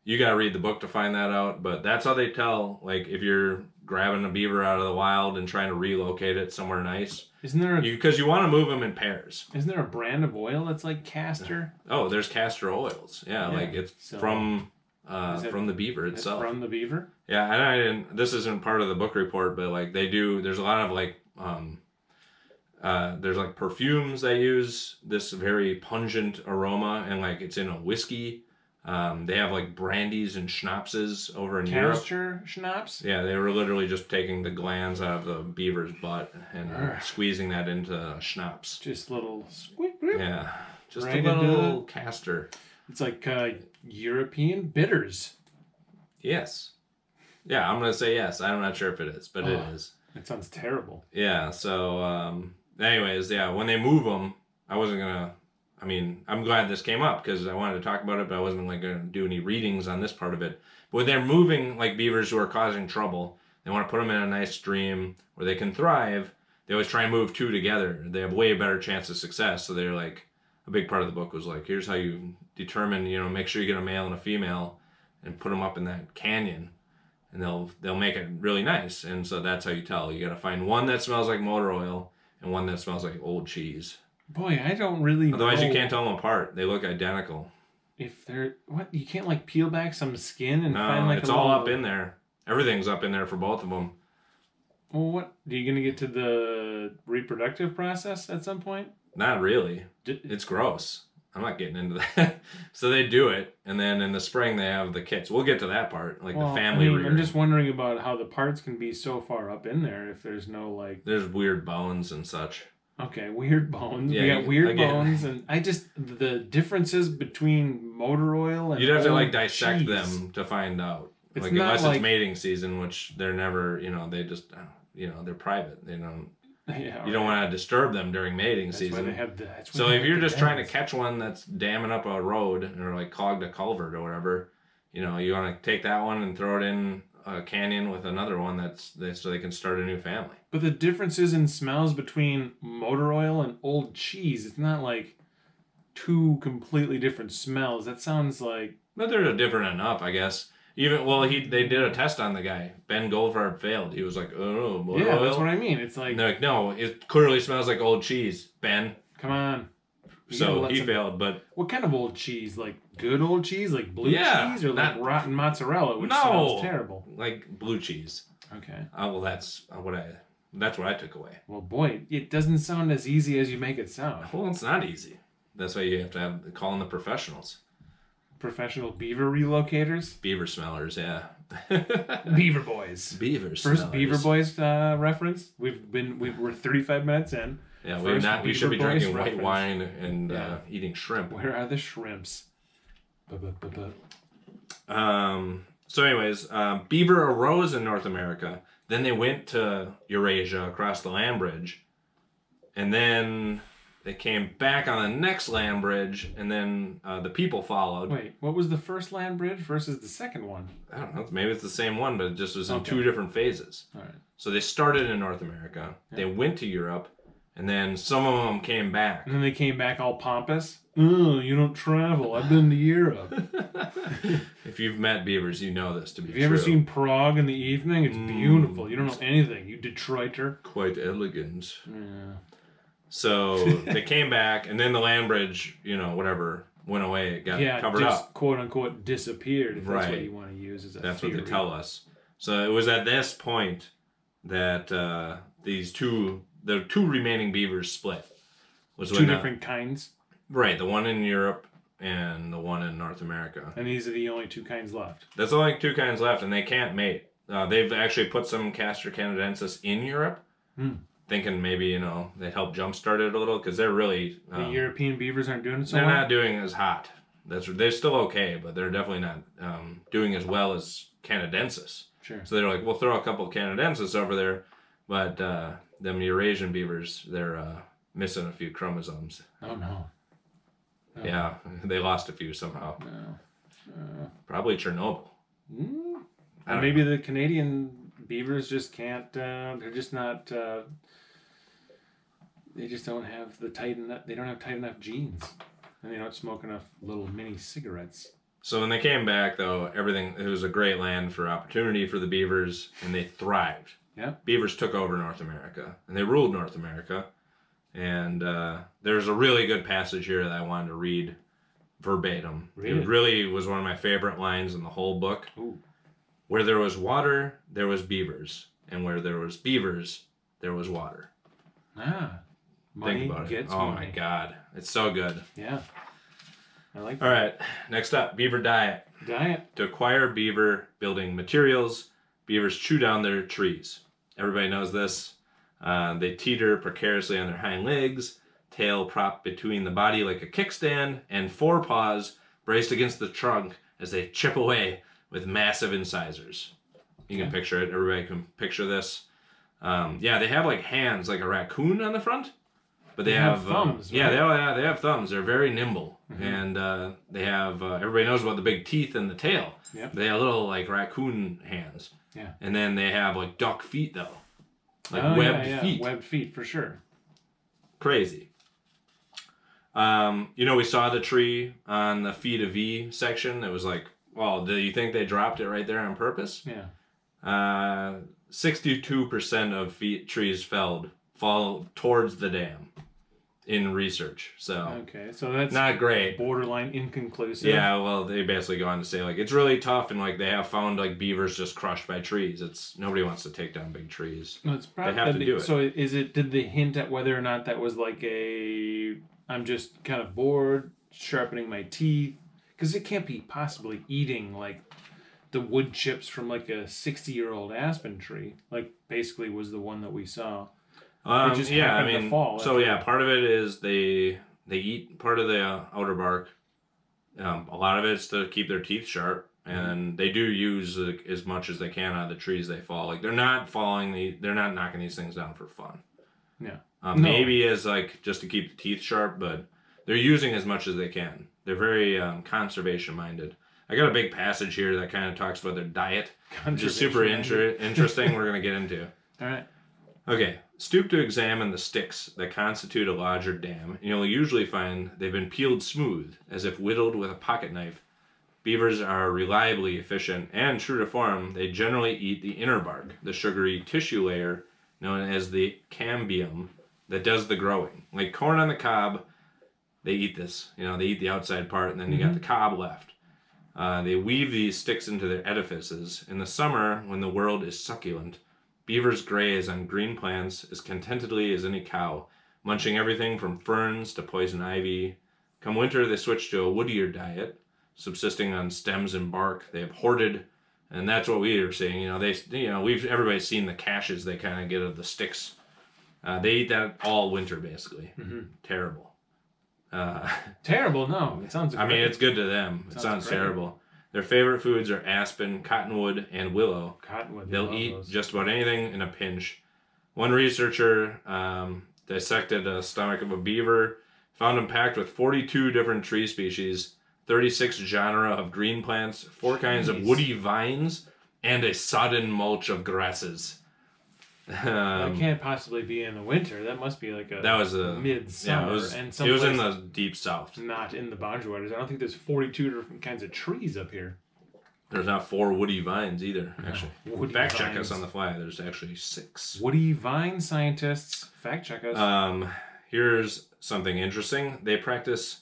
You got to read the book to find that out, but that's how they tell, like, if you're grabbing a beaver out of the wild and trying to relocate it somewhere nice. Isn't there because you want to move them in pairs. Isn't there a brand of oil that's like castor? Oh, there's castor oils. Yeah. Like it's from the beaver itself. From the beaver? Yeah, and I didn't. This isn't part of the book report, but like they do. There's a lot of like there's like perfumes they use this very pungent aroma, and like it's in a whiskey. They have like brandies and schnapses over in Europe. Castor schnapps? Yeah, they were literally just taking the glands out of the beaver's butt and squeezing that into schnapps. Just little squeak. Yeah, just a little castor. It's like European bitters. Yes. Yeah, I'm going to say yes. I'm not sure if it is, but it is. That sounds terrible. Yeah, so anyways, yeah, when they move them, I wasn't going to... I mean, I'm glad this came up because I wanted to talk about it, but I wasn't like going to do any readings on this part of it. But when they're moving like beavers who are causing trouble, they want to put them in a nice stream where they can thrive. They always try and move two together. They have way better chance of success. So they're like, a big part of the book was like, here's how you determine, make sure you get a male and a female and put them up in that canyon. And they'll make it really nice. And so that's how you tell. You got to find one that smells like motor oil and one that smells like old cheese. Boy, I don't really Otherwise, know. you can't tell them apart. They look identical. If they're... What? You can't, like, peel back some skin and no, find, like, it's all up in there. Everything's up in there for both of them. Well, what? Are you going to get to the reproductive process at some point? Not really. It's gross. I'm not getting into that. So they do it, and then in the spring they have the kits. We'll get to that part, like the family rearing. I'm just wondering about how the parts can be so far up in there if there's no, like... There's weird bones and such. Okay, weird bones. Yeah, we got weird bones, and the differences between motor oil and you'd have to like dissect cheese. Them to find out. It's like not unless like, it's mating season, which they're never. They just they're private. They don't. Yeah, you don't want to disturb them during mating season. Why they have so if you're just trying to catch one that's damming up a road or like clogged a culvert or whatever, you want to take that one and throw it in a canyon with another one so they can start a new family. But the differences in smells between motor oil and old cheese, it's not like two completely different smells. That sounds like... But they're different enough, I guess. Even they did a test on the guy. Ben Goldfarb failed. He was like, "Oh, motor oil?" That's what I mean. It's like... They're like, no, it clearly smells like old cheese, Ben. Come on. So he failed, but... What kind of old cheese? Like good old cheese? Like blue cheese? Or like rotten mozzarella, which smells terrible? Like blue cheese. Okay. Well, that's what I took away. Well, boy, it doesn't sound as easy as you make it sound. Well, it's not easy. That's why you have to call in the professionals. Professional beaver relocators? Beaver smellers, yeah. Beaver boys. Beaver smellers. First Beaver Boys reference. We're 35 minutes in. Yeah, we should be drinking white wine and eating shrimp. Where are the shrimps? So anyways, beaver arose in North America. Then they went to Eurasia across the land bridge. And then they came back on the next land bridge, and then the people followed. Wait, what was the first land bridge versus the second one? I don't know. Maybe it's the same one, but it just was in two different phases. All right. So they started in North America. Yeah. They went to Europe, And then some of them came back. And then they came back all pompous. Oh, you don't travel. I've been to Europe. If you've met beavers, you know this to be true. Have you ever seen Prague in the evening? It's beautiful. You don't know anything. You Detroiter. Quite elegant. Yeah. So they came back, and then the land bridge, whatever, went away. It got covered up. Quote unquote disappeared, if that's Right. what you want to use as a That's theory. what they tell us. So it was at this point that the two remaining beavers split. Was Two when different kinds. Right, the one in Europe and the one in North America. And these are the only two kinds left. There's only two kinds left, and they can't mate. They've actually put some Castor canadensis in Europe, thinking maybe, they'd help jumpstart it a little, because they're really... the European beavers aren't doing it so They're well? not doing as hot. They're still okay, but they're definitely not doing as well as canadensis. Sure. So they're like, we'll throw a couple canadensis over there, but them Eurasian beavers, they're missing a few chromosomes. Oh, no. Yeah, they lost a few somehow. No. Probably Chernobyl. And maybe the Canadian beavers just can't, they're just not, they just don't have they don't have tight enough genes. And they don't smoke enough little mini cigarettes. So when they came back, though, it was a great land for opportunity for the beavers, and they thrived. Yeah. Beavers took over North America, and they ruled North America. And there's a really good passage here that I wanted to read verbatim. Really? It really was one of my favorite lines in the whole book. Ooh. Where there was water, there was beavers. And where there was beavers, there was water. Money Think about it. gets Oh, money. my God. It's so good. Yeah. I like that. All right. Next up, beaver diet. Diet. To acquire beaver building materials, beavers chew down their trees. Everybody knows this. They teeter precariously on their hind legs, tail propped between the body like a kickstand, and forepaws braced against the trunk as they chip away with massive incisors. You can picture it. Everybody can picture this. They have like hands like a raccoon on the front, but they have thumbs. Yeah, right? they have thumbs. They're very nimble, and they have. Everybody knows about the big teeth and the tail. Yep. They have little like raccoon hands. Yeah. And then they have like duck feet though, like webbed feet. Webbed feet for sure. Crazy. We saw the tree on the feet of V section. It was like, well, do you think they dropped it right there on purpose? Yeah. 62% of trees felled fall towards the dam in research. So Okay, so that's not great. Borderline inconclusive. Yeah, well, they basically go on to say like it's really tough, and like they have found like beavers just crushed by trees. Nobody wants to take down big trees. No, it's probably, They have to do it. So did they hint at whether or not that was like I'm just kind of bored, sharpening my teeth? Because it can't be possibly eating like the wood chips from like a 60-year-old aspen tree. Like basically was the one that we saw. Just happened to fall. So yeah, part of it is they eat part of the outer bark. A lot of it's to keep their teeth sharp, and they do use as much as they can out of the trees they fall. Like they're not knocking these things down for fun. Yeah. Maybe as like just to keep the teeth sharp, but they're using as much as they can. They're very conservation minded. I got a big passage here that kind of talks about their diet, which is super interesting. We're gonna get into. All right. Okay, stoop to examine the sticks that constitute a lodge or dam, and you'll usually find they've been peeled smooth, as if whittled with a pocket knife. Beavers are reliably efficient, and true to form, they generally eat the inner bark, the sugary tissue layer known as the cambium that does the growing. Like corn on the cob, they eat this. They eat the outside part, and then you got the cob left. They weave these sticks into their edifices. In the summer, when the world is succulent, beavers graze on green plants as contentedly as any cow, munching everything from ferns to poison ivy. Come winter, they switch to a woodier diet, subsisting on stems and bark. They have hoarded, and that's what we are seeing. Everybody's seen the caches they kind of get of the sticks. They eat that all winter, basically. Mm-hmm. Terrible. Terrible? No, it sounds. I mean, it's good to them. It sounds great. terrible. Their favorite foods are aspen, cottonwood, and willow. Cottonwood. They'll eat just about anything in a pinch. One researcher dissected the stomach of a beaver, found him packed with 42 different tree species, 36 genera of green plants, 4 kinds of woody vines, and a sodden mulch of grasses. That can't possibly be in the winter. That must be like that was a midsummer. Yeah, it was someplace in the deep south. not in the boundary waters. I don't think there's 42 different kinds of trees up here. There's not 4 woody vines either, actually. Woody Fact check vines. us on the fly. There's actually 6. Woody vine scientists, fact check us. Here's something interesting. They practice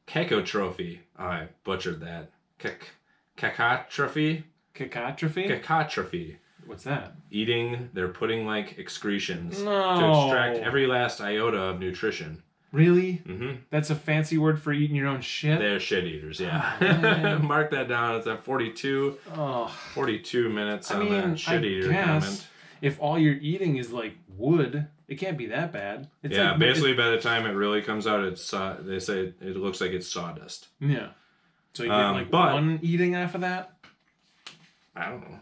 cacotrophy. Oh, I butchered that. Cacotrophy? Cacotrophy? Cacotrophy. What's that? Eating their pudding-like excretions to No. extract every last iota of nutrition. Really? Mm-hmm. That's a fancy word for eating your own shit? They're shit eaters, yeah. Oh, Mark that down. It's at 42 minutes on that shit eater comment. If all you're eating is like wood, it can't be that bad. It's Yeah, like, basically by the time it really comes out, they say it looks like it's sawdust. Yeah. So you get one eating off of that? I don't know.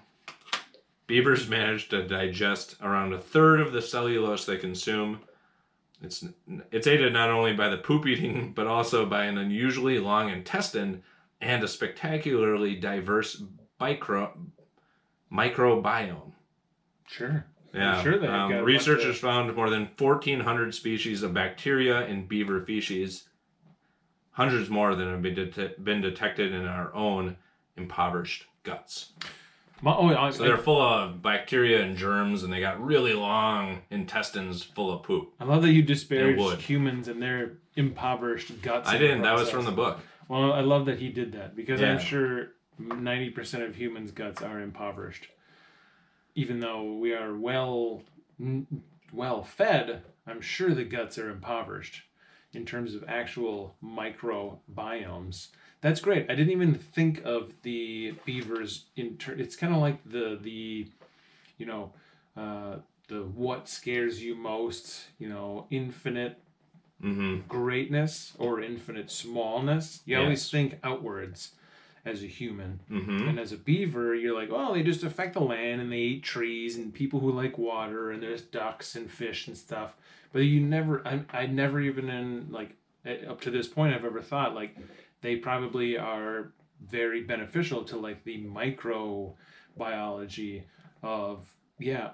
Beavers manage to digest around 1/3 of the cellulose they consume. It's aided not only by the poop eating, but also by an unusually long intestine and a spectacularly diverse microbiome. Sure. Yeah. I'm sure they got researchers found more than 1,400 species of bacteria in beaver feces, hundreds more than have been detected in our own impoverished guts. So they're full of bacteria and germs, and they got really long intestines full of poop. I love that you disparaged humans and their impoverished guts. I didn't. That was from the book. Well, I love that he did that because I'm sure 90% of humans' guts are impoverished. Even though we are well fed, I'm sure the guts are impoverished in terms of actual microbiomes. That's great. I didn't even think of the beavers it's kind of like the what scares you most, infinite greatness or infinite smallness. You always think outwards as a human. And as a beaver, you're like, oh, they just affect the land and they eat trees and people who like water and there's ducks and fish and stuff. But I never even up to this point I've ever thought like they probably are very beneficial to like the microbiology of,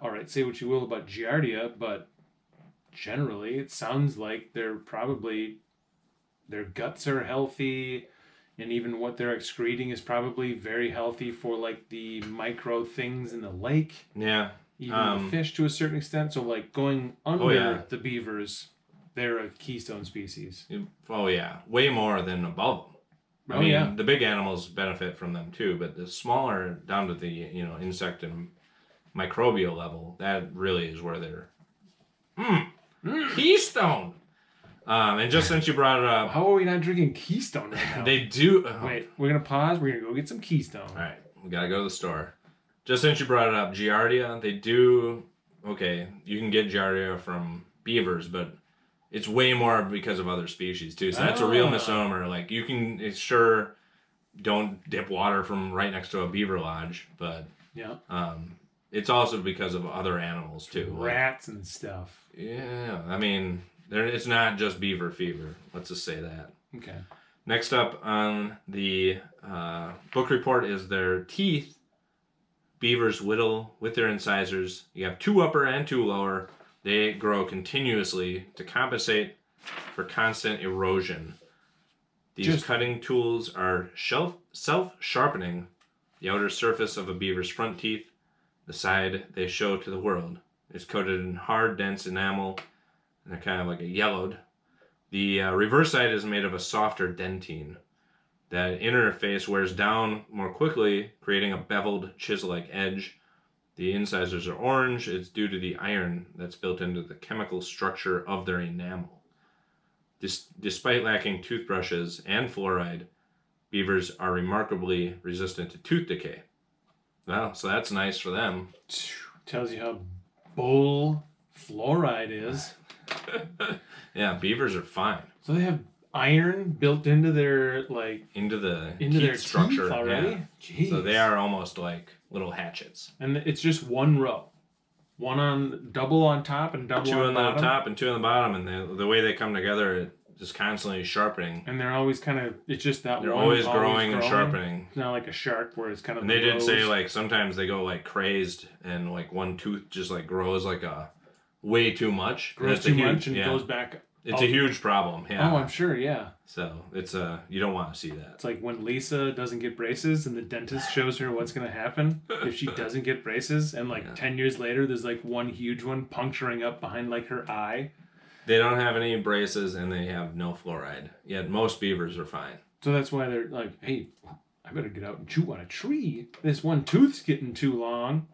all right, say what you will about Giardia, but generally it sounds like their guts are healthy and even what they're excreting is probably very healthy for like the micro things in the lake. Yeah. Even the fish to a certain extent. So like going under the beavers, they're a keystone species. Oh yeah. Way more than above them. I mean, the big animals benefit from them too, but the smaller, down to the insect and microbial level, that really is where they're keystone. And just since you brought it up, how are we not drinking Keystone right now? They do. Wait, we're gonna pause. We're gonna go get some Keystone. All right, we gotta go to the store. Just since you brought it up, Giardia, they do. Okay, you can get Giardia from beavers, but it's way more because of other species too. So that's a real misnomer. Like you can, don't dip water from right next to a beaver lodge, but it's also because of other animals too, rats and stuff. Yeah, I mean, it's not just beaver fever. Let's just say that. Okay. Next up on the book report is their teeth. Beavers whittle with their incisors. You have 2 upper and 2 lower. They grow continuously to compensate for constant erosion. These cutting tools are self-sharpening. The outer surface of a beaver's front teeth, the side they show to the world, is coated in hard, dense enamel, and they're kind of like a yellowed. The reverse side is made of a softer dentine. That inner face wears down more quickly, creating a beveled, chisel-like edge. The incisors are orange. It's due to the iron that's built into the chemical structure of their enamel. Despite lacking toothbrushes and fluoride, beavers are remarkably resistant to tooth decay. Well, so that's nice for them. Tells you how bull fluoride is. Yeah, beavers are fine. So they have iron built into their into their structure teeth already. Yeah. Jeez. So they are almost like little hatchets. And it's just one row, double on top and double 2 on on bottom. the top and 2 on the bottom, and the way they come together, just constantly sharpening. And they're always kind of, it's just that They're one always growing and sharpening. It's not like a shark where it's kind of And they did grows. say, like, sometimes they go, like, crazed and, like, one tooth just, like, grows, like, a way too much. Grows too much and goes back. It's a huge problem, yeah. Oh, I'm sure, yeah. So, it's you don't want to see that. It's like when Lisa doesn't get braces and the dentist shows her what's going to happen if she doesn't get braces. And, like, 10 years later, there's, like, one huge one puncturing up behind, like, her eye. They don't have any braces and they have no fluoride. Yet most beavers are fine. So that's why they're like, hey, I better get out and chew on a tree. This one tooth's getting too long.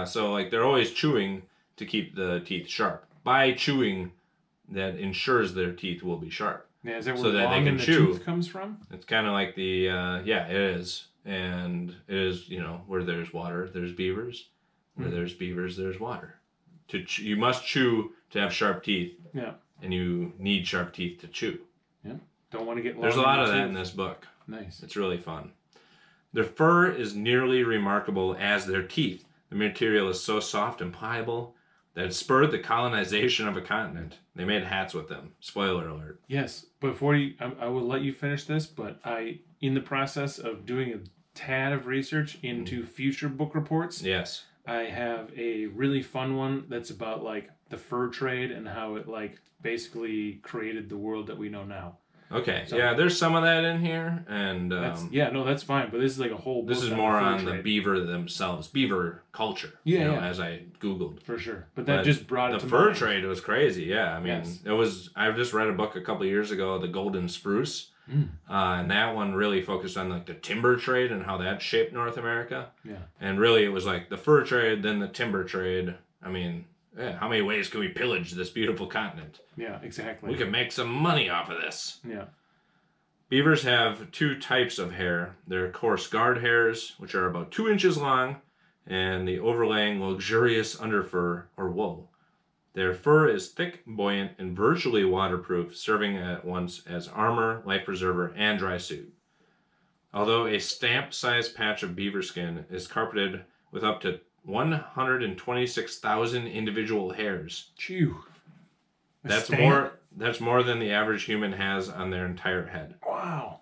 So like they're always chewing to keep the teeth sharp. By chewing, that ensures their teeth will be sharp. Yeah, is that where so that long they can in the chew. tooth comes from? It's kind of like the, it is. And it is, where there's water, there's beavers. Where there's beavers, there's water. You must chew to have sharp teeth. Yeah. And you need sharp teeth to chew. Yeah. Don't want to get long. There's a lot of that in this book. Nice. It's really fun. Their fur is nearly remarkable as their teeth. The material is so soft and pliable that it spurred the colonization of a continent. They made hats with them. Spoiler alert. Yes. Before I will let you finish this, but in the process of doing a tad of research into future book reports. Yes. I have a really fun one that's about like the fur trade and how it like basically created the world that we know now. Okay. So, yeah, there's some of that in here, and that's fine. But this is like a whole. This is more on the beaver themselves, beaver culture. As I googled for sure. But that just brought it. The fur trade was crazy. Yeah, I mean, it was. I just read a book a couple years ago, The Golden Spruce. And that one really focused on like the timber trade and how that shaped North America. Yeah. And really it was like the fur trade, then the timber trade. I mean, how many ways can we pillage this beautiful continent? Yeah, exactly. We can make some money off of this. Yeah. Beavers have two types of hair. They're coarse guard hairs, which are about 2 inches long, and the overlaying luxurious underfur or wool. Their fur is thick, buoyant, and virtually waterproof, serving at once as armor, life preserver, and dry suit. Although a stamp-sized patch of beaver skin is carpeted with up to 126,000 individual hairs. Phew. That's more than the average human has on their entire head. Wow.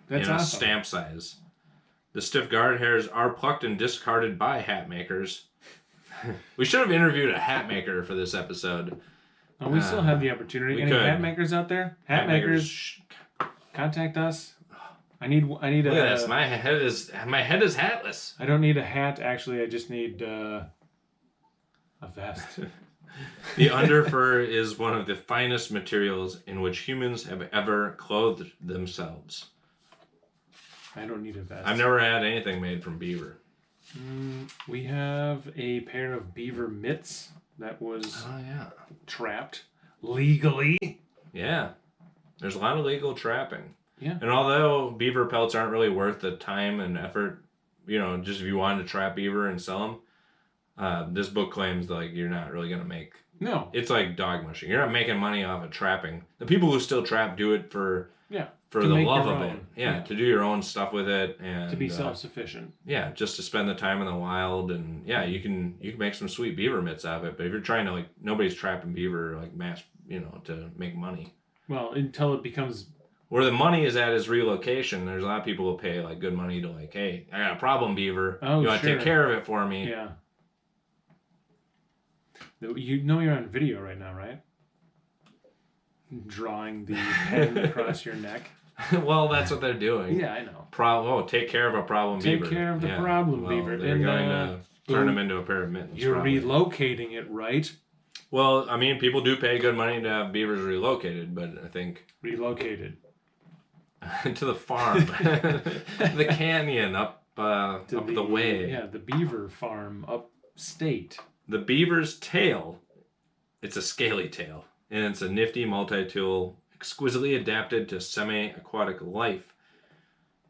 That's in awesome. A stamp size. The stiff guard hairs are plucked and discarded by hat makers. We should have interviewed a hat maker for this episode. Oh, we still have the opportunity. Any hat makers out there? Hat makers, contact us. I need Look at this. My head is hatless. I don't need a hat. Actually, I just need a vest. The underfur is one of the finest materials in which humans have ever clothed themselves. I don't need a vest. I've never had anything made from beaver. We have a pair of beaver mitts that was trapped legally. Yeah. There's a lot of legal trapping. Yeah. And although beaver pelts aren't really worth the time and effort, just if you wanted to trap beaver and sell them, this book claims like you're not really going to make... No. It's like dog mushing. You're not making money off of trapping. The people who still trap do it for the love of it. Yeah, to do your own stuff with it and to be self-sufficient. Yeah, just to spend the time in the wild, and you can make some sweet beaver mitts out of it. But if you're trying to nobody's trapping beaver mass, to make money. Well, until it becomes where the money is at is relocation. There's a lot of people who pay good money to hey, I got a problem beaver. You want to take care of it for me? Yeah. You know you're on video right now, right? Drawing the pen across your neck. Well, that's what they're doing. Yeah, I know. Take care of a problem beaver. Take care of the problem beaver. They're going to turn them into a pair of mittens. You're relocating it, right? Well, I mean, people do pay good money to have beavers relocated, but I think... Relocated. to the farm. The canyon up the way. Yeah, the beaver farm upstate. The beaver's tail, it's a scaly tail, and it's a nifty multi-tool exquisitely adapted to semi-aquatic life.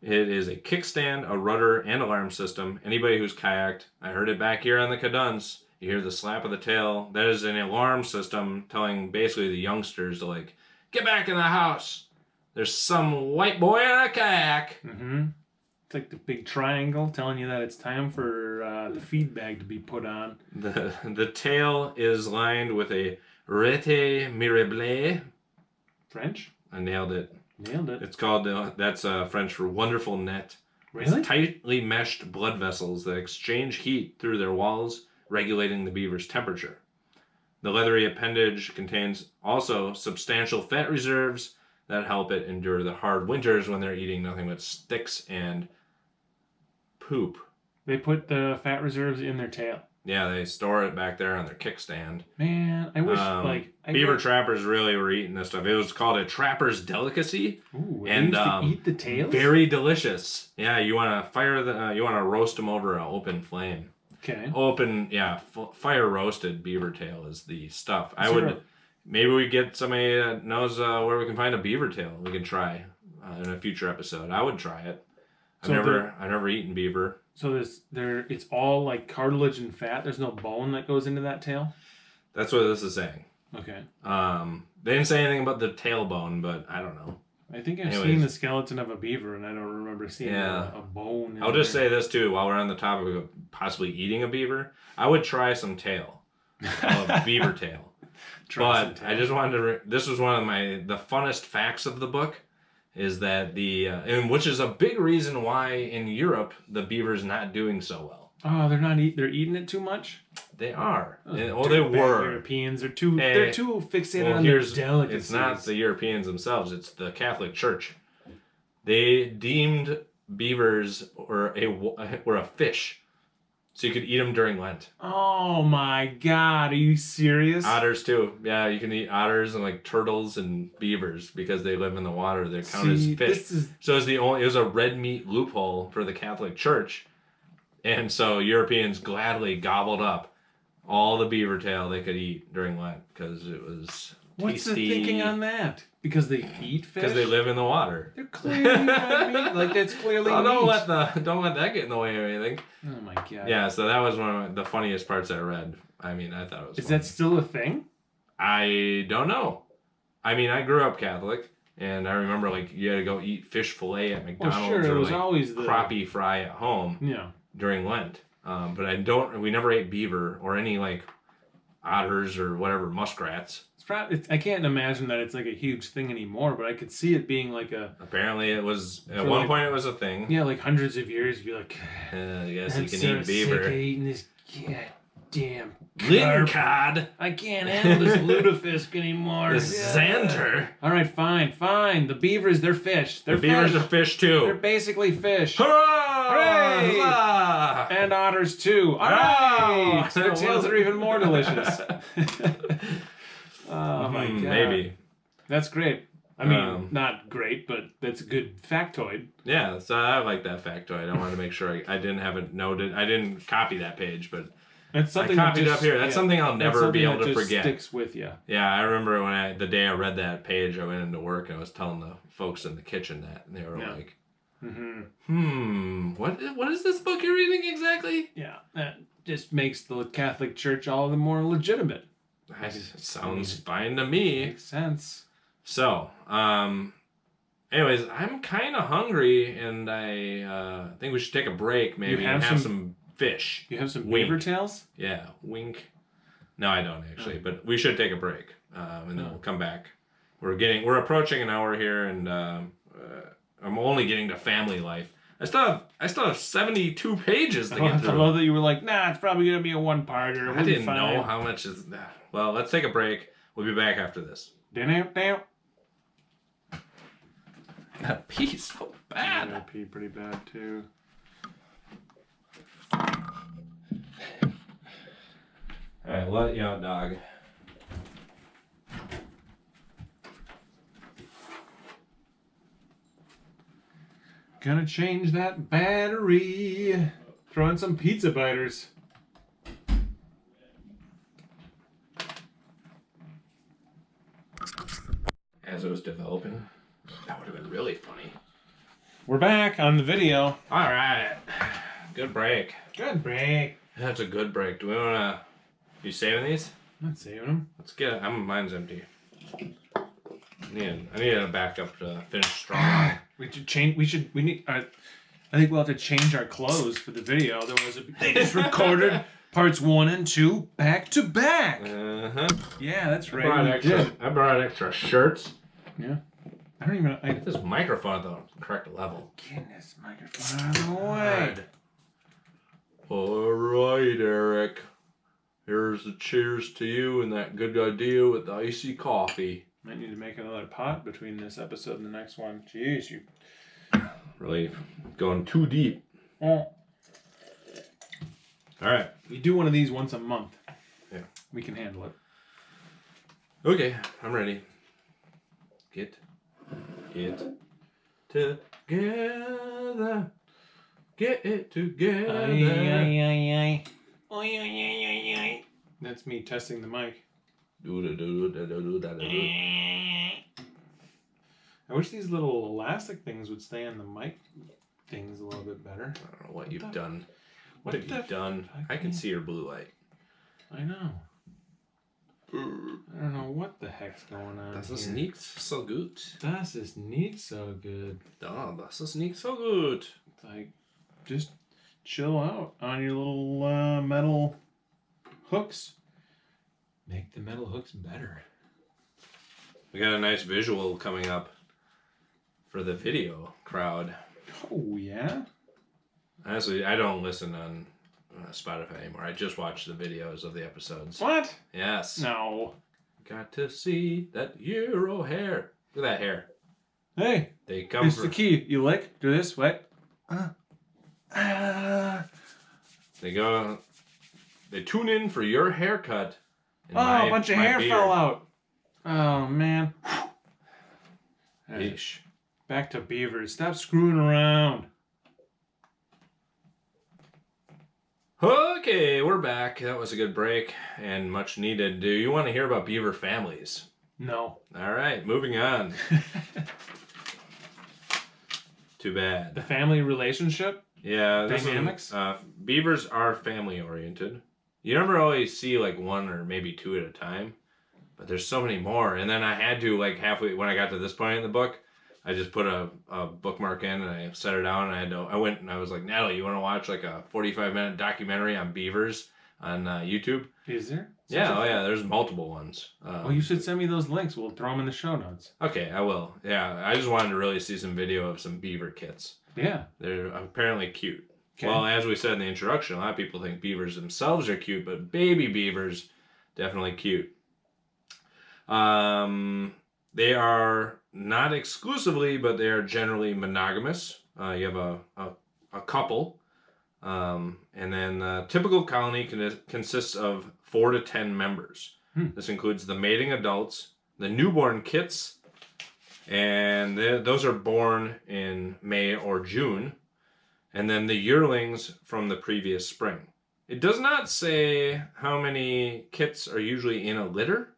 It is a kickstand, a rudder, and alarm system. Anybody who's kayaked, I heard it back here on the Caduns, you hear the slap of the tail. That is an alarm system telling basically the youngsters to get back in the house. There's some white boy in a kayak. Mm-hmm. It's like the big triangle telling you that it's time for the feed bag to be put on. The tail is lined with a rete mirable. French? I nailed it. Nailed it. It's called, that's French for wonderful net. Really? It's tightly meshed blood vessels that exchange heat through their walls, regulating the beaver's temperature. The leathery appendage contains also substantial fat reserves that help it endure the hard winters when they're eating nothing but sticks and poop. They put the fat reserves in their tail. Yeah, they store it back there on their kickstand. Man, I wish beaver trappers really were eating this stuff. It was called a trapper's delicacy. Ooh, and they used to eat the tails? Very delicious. Yeah, you want to roast them over an open flame. Okay. Fire roasted beaver tail is the stuff. Is Maybe we get somebody that knows where we can find a beaver tail. We can try in a future episode. I would try it. I've never eaten beaver. So it's all like cartilage and fat. There's no bone that goes into that tail. That's what this is saying. Okay. They didn't say anything about the tailbone, but I don't know. I think I've seen the skeleton of a beaver, and I don't remember seeing a bone. I'll just say this too, while we're on the topic of possibly eating a beaver, I would try some tail, beaver tail. But I just wanted to. This was one of the funnest facts of the book. Is that and which is a big reason why in Europe the beaver's not doing so well. Oh, they're eating it too much? They are. They were. Europeans are they're too fixated on their delicacies. It's not the Europeans themselves, it's the Catholic Church. They deemed beavers were a fish. So you could eat them during Lent. Oh my God! Are you serious? Otters too. Yeah, you can eat otters and like turtles and beavers because they live in the water. They're counted as fish. So it was a red meat loophole for the Catholic Church, and so Europeans gladly gobbled up all the beaver tail they could eat during Lent because it was What's tasty. the thinking on that? Because they eat fish? Because they live in the water. They're clearly not meat. Like that's clearly meat. Don't let that get in the way of anything. Oh my God. Yeah, so that was one of the funniest parts I read. I mean, I thought it was Is funny. that still a thing? I don't know. I mean, I grew up Catholic, and I remember like you had to go eat fish fillet at McDonald's it or was like always the crappie fry at home. Yeah. During Lent. But we never ate beaver or any like otters or whatever, muskrats. I can't imagine that it's like a huge thing anymore, but I could see it being like a... Apparently it was, at one point it was a thing. Yeah, like hundreds of years, you'd be like... I guess you can eat sick beaver. of eating this goddamn Lingcod. I can't handle this lutefisk anymore. This Xander. All right, fine. The beavers, they're fish. The beavers are fish too. They're basically fish. Hurrah! Hooray! Huzzah! And otters too. All right! Their tails are even more delicious. Oh my God. Maybe. That's great. I mean, not great, but that's a good factoid. Yeah, so I like that factoid. I wanted to make sure I didn't have it noted. I didn't copy that page, but that's something I copied up here. That's something I'll never be able to forget. Sticks with you. Yeah, I remember the day I read that page, I went into work and I was telling the folks in the kitchen that, and they were like, what is this book you're reading exactly? Yeah, that just makes the Catholic Church all the more legitimate. Sounds fine to me. Makes sense. So, anyways, I'm kind of hungry, and I think we should take a break, maybe, and have some fish. You have some beaver tails? Yeah, wink. No, I don't actually, but we should take a break, and then we'll come back. We're approaching an hour here, and I'm only getting to family life. I still have 72 pages to get through. I love that you were like, nah, it's probably gonna be a one-parter. I didn't know how much is that. Well, let's take a break. We'll be back after this. That pee's so bad. Yeah, pee pretty bad too. Alright, let you out, dog. Gonna change that battery. Throw in some pizza biters. As it was developing, that would have been really funny. We're back on the video. Alright. Good break. Good break. That's a good break. Do we want to... You saving these? I'm not saving them. Let's get it. Mine's empty. I need a backup to finish strong. We should change. We need. I think we'll have to change our clothes for the video. Otherwise, they just recorded parts 1 and 2 back to back. Uh-huh. Yeah, that's right. I brought extra shirts. Yeah. I don't even. Get this microphone at the correct level. Get this microphone out of the way. All right, Eric. Here's the cheers to you and that good idea with the icy coffee. Might need to make another pot between this episode and the next one. Jeez, you. Really going too deep. All right. We do one of these once a month. Yeah. We can handle it. Okay, I'm ready. Get together. Get it together. Ay. That's me testing the mic. I wish these little elastic things would stay on the mic things a little bit better. I don't know what you've done. What have you done? I can see your blue light. I know. I don't know what the heck's going on. Das ist nicht so gut. Das ist nicht so good. Oh, das ist nicht so gut. It's like, just chill out on your little metal hooks. Make the metal hooks better. We got a nice visual coming up for the video crowd. Oh, yeah? Honestly, I don't listen on Spotify anymore. I just watch the videos of the episodes. What? Yes. No. Got to see that Euro hair. Look at that hair. Hey, They come it's for, the key. You lick, do this, what? They go. They tune in for your haircut. and Oh, a bunch of my hair beard. fell out. Oh, man. Yeesh. Back to beavers. Stop screwing around. Okay, we're back. That was a good break and much needed. Do you want to hear about beaver families? No. All right, moving on. Too The bad. family relationship? Yeah, Dynamics? Beavers are family oriented. You never always see like one or maybe two at a time, but there's so many more. And then I had to like halfway when I got to this point in the book, I just put a bookmark in and I set it down. And I went and I was like, Natalie, you want to watch like a 45-minute documentary on beavers on YouTube? Is there? Yeah, there's multiple ones. Well, you should send me those links. We'll throw them in the show notes. Okay, I will. Yeah, I just wanted to really see some video of some beaver kits. Yeah. They're apparently cute. Okay. Well, as we said in the introduction, a lot of people think beavers themselves are cute, but baby beavers, definitely cute. They are not exclusively, but they are generally monogamous. You have a couple. And then the typical colony consists of 4 to 10 members. This includes the mating adults, the newborn kits, and those are born in May or June, and then the yearlings from the previous spring. It does not say how many kits are usually in a litter.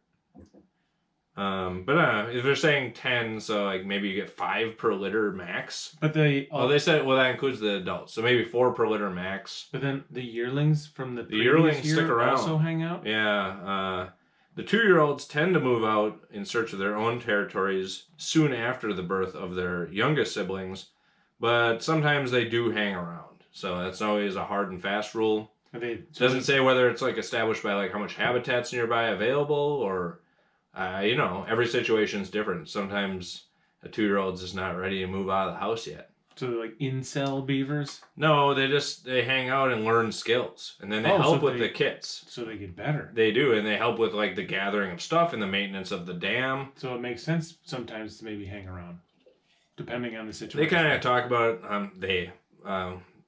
But if they're saying 10, so like maybe you get 5 per litter max. But they said that includes the adults, so maybe 4 per litter max. But then the yearlings from the previous yearlings year stick around. also hang out? Yeah, the 2-year-olds tend to move out in search of their own territories soon after the birth of their youngest siblings, but sometimes they do hang around. So that's always a hard and fast rule. It doesn't say whether it's like established by like how much habitat's nearby available or, every situation's different. Sometimes a 2-year-old's just not ready to move out of the house yet. So they're like incel beavers? No, they hang out and learn skills, and then they help with the kits. So they get better. They do, and they help with like the gathering of stuff and the maintenance of the dam. So it makes sense sometimes to maybe hang around, depending on the situation. They kind of talk about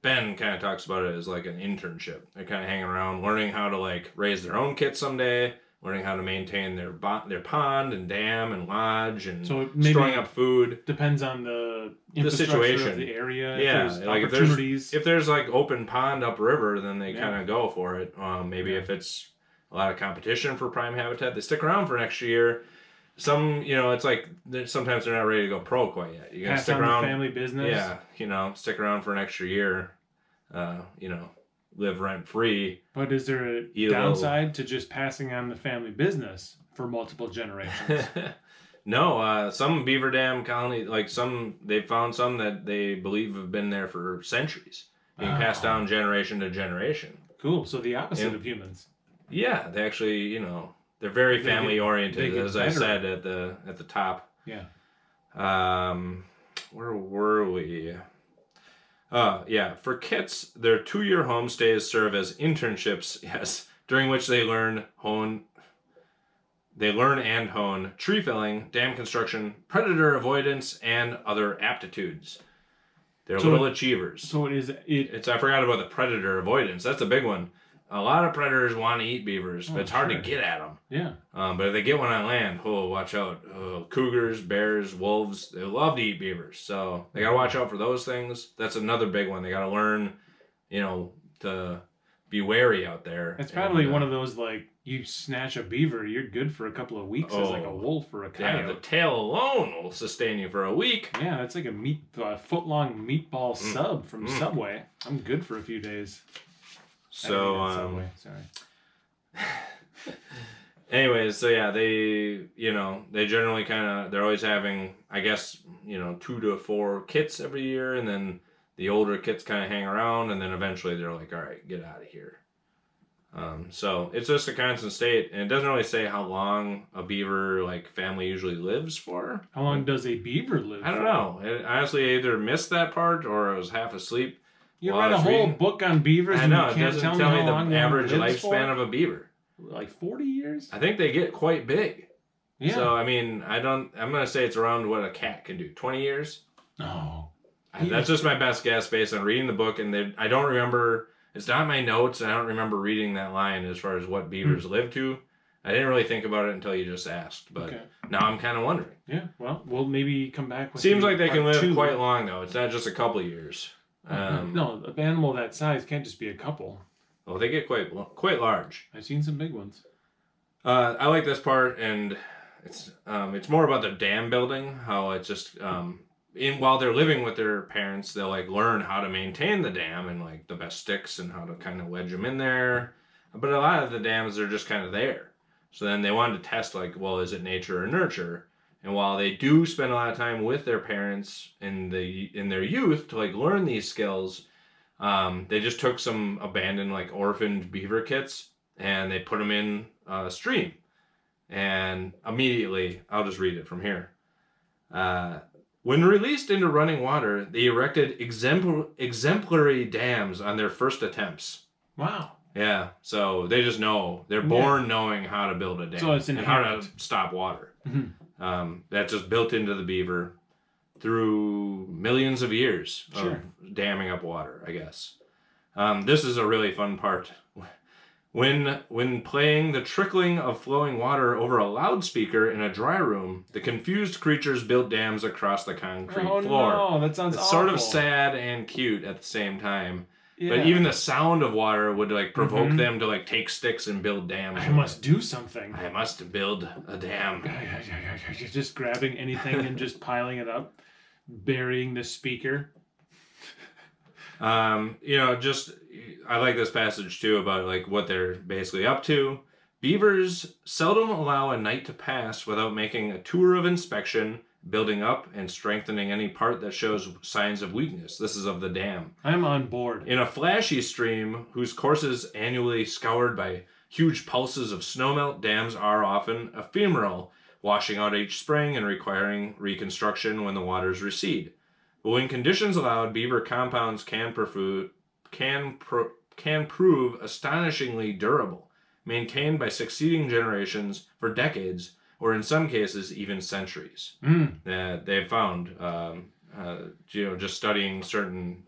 Ben kind of talks about it as like an internship. They're kind of hanging around, learning how to like raise their own kits someday, learning how to maintain their pond and dam and lodge and storing up food. Depends on the situation of the area. Yeah, if there's if there's like open pond upriver, then they kind of go for it. Maybe if it's a lot of competition for prime habitat, they stick around for an extra year. Some, it's like sometimes they're not ready to go pro quite yet. You gotta stick around. Family business. Yeah, stick around for an extra year. Live rent free. But is there a downside to just passing on the family business for multiple generations? No, some beaver dam colony, they've found some that they believe have been there for centuries, being passed down generation to generation. Cool. So the opposite of humans. Yeah, they actually, they're very family oriented, as I said at the top. Yeah. Where were we? Yeah, for kits, their 2-year homestays serve as internships, yes, during which they learn and hone tree felling, dam construction, predator avoidance, and other aptitudes. They're little achievers. So it's I forgot about the predator avoidance. That's a big one. A lot of predators want to eat beavers, but it's hard to get at them. Yeah. But if they get one on land, watch out. Cougars, bears, wolves, they love to eat beavers. So they got to watch out for those things. That's another big one. They got to learn, to be wary out there. It's probably one of those, like, you snatch a beaver, you're good for a couple of weeks as like a wolf or a coyote. Yeah, the tail alone will sustain you for a week. Yeah, that's like a foot-long meatball sub from Subway. I'm good for a few days. So, Subway, sorry. Anyways, so yeah, they generally they're always having, I guess, 2 to 4 kits every year, and then the older kits kind of hang around, and then eventually they're like, all right, get out of here. So it's just a constant state, and it doesn't really say how long a beaver family usually lives for. How long does a beaver live? I don't know. Honestly, I either missed that part or I was half asleep. You read a whole book on beavers, I know, and you can't it tell doesn't me tell how me long the average lifespan of a beaver. Like 40 years? I think they get quite big. Yeah. So I mean, I'm gonna say it's around what a cat can do. 20 years. No. That's just my best guess based on reading the book, and I don't remember. It's not in my notes, and I don't remember reading that line as far as what beavers live to. I didn't really think about it until you just asked, but now I'm kind of wondering. Yeah, well, we'll maybe come back with. Seems like they can live quite long, though. It's not just a couple years. No, an animal that size can't just be a couple. Well, they get quite large. I've seen some big ones. I like this part, and it's more about the dam building. How it's just while they're living with their parents, they'll learn how to maintain the dam and the best sticks and how to kind of wedge them in there. But a lot of the dams are just kind of there. So then they wanted to test is it nature or nurture? And while they do spend a lot of time with their parents in their youth to learn these skills, they just took some abandoned orphaned beaver kits and they put them in a stream. And immediately, I'll just read it from here. When released into running water, they erected exemplary dams on their first attempts. Wow. Yeah, so they just know. They're born knowing how to build a dam. So it's inherent. And how to stop water. Mm-hmm. That's just built into the beaver through millions of years of damming up water, I guess. This is a really fun part. When playing the trickling of flowing water over a loudspeaker in a dry room, the confused creatures built dams across the concrete floor. Oh no, that sounds it's awful. sort of sad and cute at the same time. Yeah. But even the sound of water would provoke them to take sticks and build dams. I must do something. I must build a dam. Just grabbing anything and just piling it up, burying the speaker. I like this passage too about what they're basically up to. Beavers seldom allow a night to pass without making a tour of inspection, building up and strengthening any part that shows signs of weakness. This is of the dam. I'm on board. In a flashy stream whose course is annually scoured by huge pulses of snowmelt, dams are often ephemeral, washing out each spring and requiring reconstruction when the waters recede. But when conditions allowed, beaver compounds can prove astonishingly durable, maintained by succeeding generations for decades, or in some cases even centuries. That they've found, just studying certain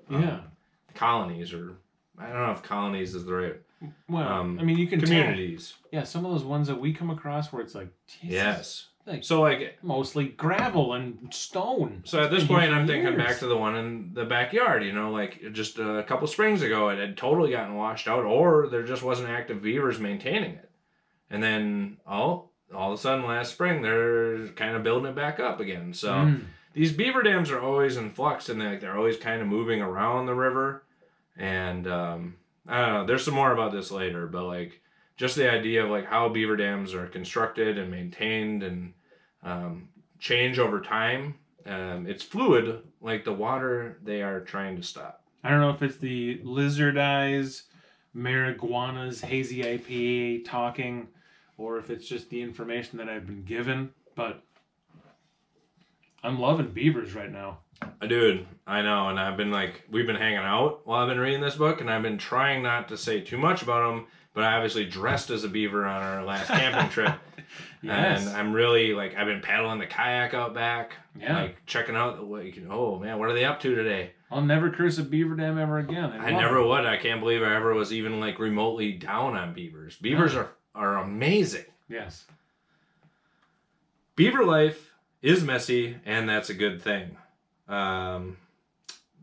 colonies, or I don't know if colonies is the right. Well, I mean, you can communities. Yeah, some of those ones that we come across where it's Jesus, yes. So mostly gravel and stone. So at this point, I'm thinking back to the one in the backyard. Just a couple springs ago, it had totally gotten washed out, or there just wasn't active beavers maintaining it. And then all of a sudden, last spring, they're kind of building it back up again. So these beaver dams are always in flux, and they're always kind of moving around the river. And I don't know. There's some more about this later, but just the idea of how beaver dams are constructed and maintained and change over time. It's fluid, like the water they are trying to stop. I don't know if it's the lizard eyes, marijuana's hazy IPA talking, or if it's just the information that I've been given, but I'm loving beavers right now. Dude, I know, and I've been we've been hanging out while I've been reading this book, and I've been trying not to say too much about them, but I obviously dressed as a beaver on our last camping trip. Yes. And I'm really, I've been paddling the kayak out back, Yeah. checking out, oh man, what are they up to today? I'll never curse a beaver dam ever again. I never would. I can't believe I ever was even remotely down on beavers. Beavers are amazing. Yes. Beaver life is messy, and that's a good thing. I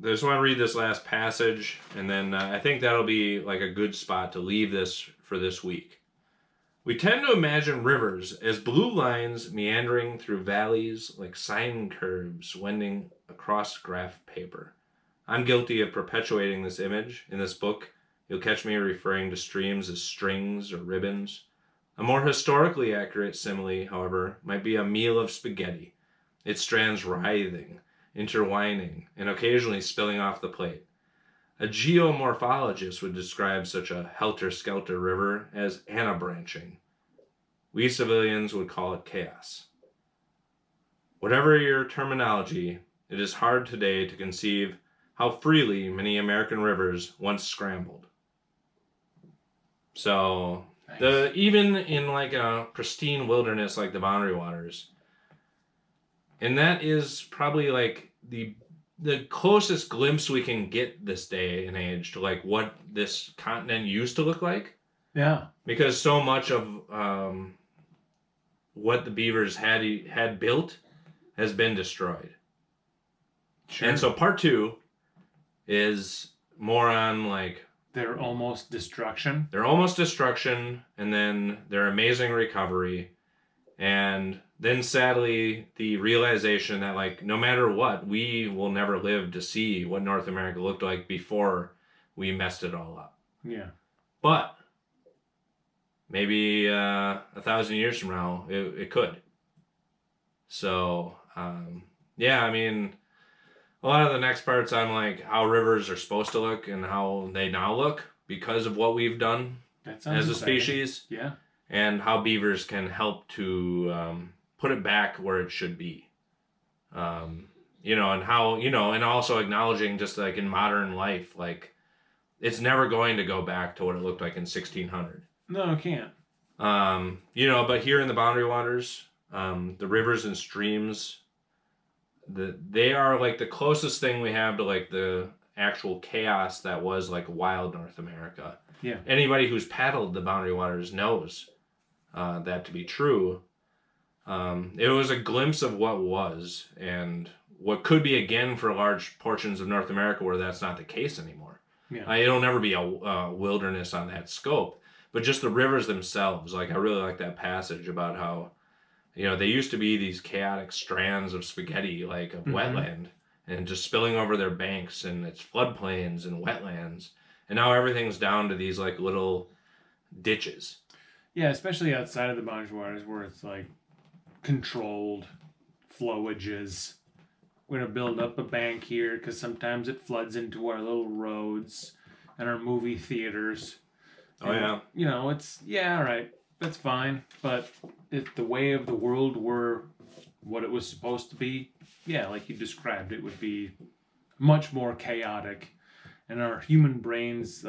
just want to read this last passage, and then I think that'll be a good spot to leave this for this week. We tend to imagine rivers as blue lines meandering through valleys like sine curves wending across graph paper. I'm guilty of perpetuating this image. In this book, you'll catch me referring to streams as strings or ribbons. A more historically accurate simile, however, might be a meal of spaghetti, its strands writhing, intertwining, and occasionally spilling off the plate. A geomorphologist would describe such a helter-skelter river as anabranching. We civilians would call it chaos. Whatever your terminology, it is hard today to conceive how freely many American rivers once scrambled. So, Nice. even in a pristine wilderness like the Boundary Waters, and that is probably the closest glimpse we can get this day and age to what this continent used to look like. Yeah. Because so much of what the beavers had built has been destroyed. Sure. And so part 2 is more on their almost destruction. Their almost destruction, and then their amazing recovery, and then sadly the realization that no matter what, we will never live to see what North America looked like before we messed it all up. Yeah. But maybe 1,000 years from now it could. So yeah, I mean, a lot of the next parts on how rivers are supposed to look and how they now look because of what we've done as a species. Yeah. And how beavers can help to put it back where it should be. And how, and also acknowledging just in modern life, it's never going to go back to what it looked like in 1600. No, it can't. But here in the Boundary Waters, the rivers and streams, they are the closest thing we have to the actual chaos that was wild North America. Yeah. Anybody who's paddled the Boundary Waters knows that to be true. It was a glimpse of what was and what could be again for large portions of North America where that's not the case anymore. Yeah. It'll never be a wilderness on that scope, but just the rivers themselves. I really like that passage about how, they used to be these chaotic strands of spaghetti, of wetland, and just spilling over their banks, and it's floodplains and wetlands, and now everything's down to these little ditches. Yeah, especially outside of the Boundary Waters where it's controlled flowages. We're going to build up a bank here because sometimes it floods into our little roads and our movie theaters. Oh, and, yeah. It's, all right, that's fine. But if the way of the world were what it was supposed to be, like you described, it would be much more chaotic. And our human brains,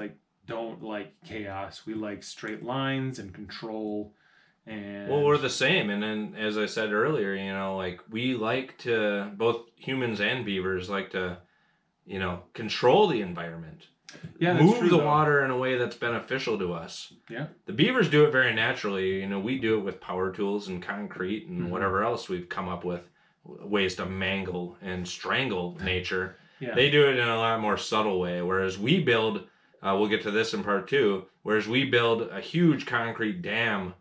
don't like chaos. We like straight lines and control. And Well, we're the same. And then, as I said earlier, we like to, both humans and beavers like to, control the environment. Yeah, that's move true, the though. water in a way that's beneficial to us. Yeah. The beavers do it very naturally. We do it with power tools and concrete and whatever else we've come up with ways to mangle and strangle nature. Yeah. They do it in a lot more subtle way, whereas we build, we'll get to this in part 2, whereas we build a huge concrete dam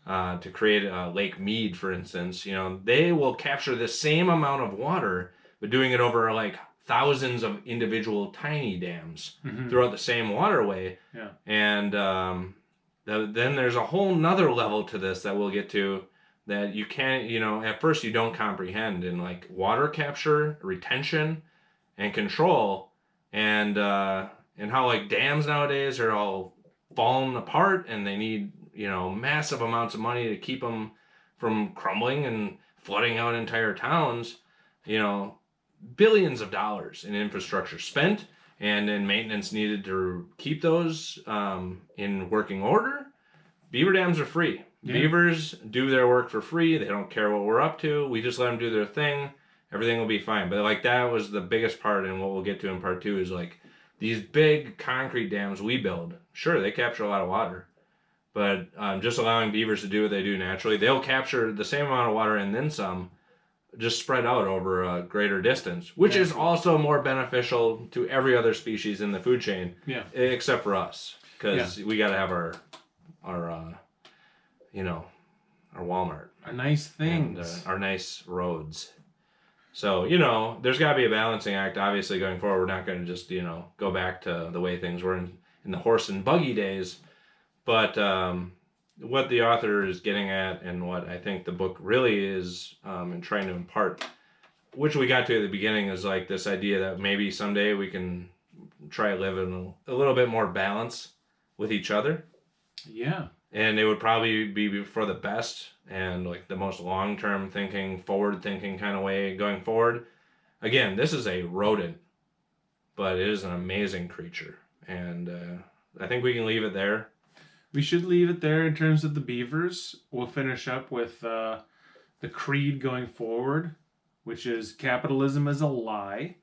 to create Lake Mead, for instance. They will capture the same amount of water, but doing it over thousands of individual tiny dams throughout the same waterway. Yeah. And then there's a whole nother level to this that we'll get to that you can't, at first you don't comprehend in water capture, retention, and control, and how dams nowadays are all falling apart and they need, massive amounts of money to keep them from crumbling and flooding out entire towns. billions of dollars in infrastructure spent and in maintenance needed to keep those in working order. Beaver dams are free. Yeah. Beavers do their work for free. They don't care what we're up to. We just let them do their thing. Everything will be fine. But like that was the biggest part, and what we'll get to in part 2 is like these big concrete dams we build. Sure, they capture a lot of water, but just allowing beavers to do what they do naturally, they'll capture the same amount of water and then some, just spread out over a greater distance, which is also more beneficial to every other species in the food chain, except for us, because we got to have our Walmart, our nice things, and, our nice roads. So there's got to be a balancing act. Obviously, going forward, we're not going to just go back to the way things were in the horse and buggy days, but what the author is getting at, and what I think the book really is and trying to impart, which we got to at the beginning, is like this idea that maybe someday we can try living a little bit more balance with each other. Yeah. And it would probably be for the best and like the most long-term thinking, forward-thinking kind of way going forward. Again, this is a rodent, but it is an amazing creature. And I think we can leave it there. We should leave it there in terms of the beavers. We'll finish up with the creed going forward, which is capitalism is a lie.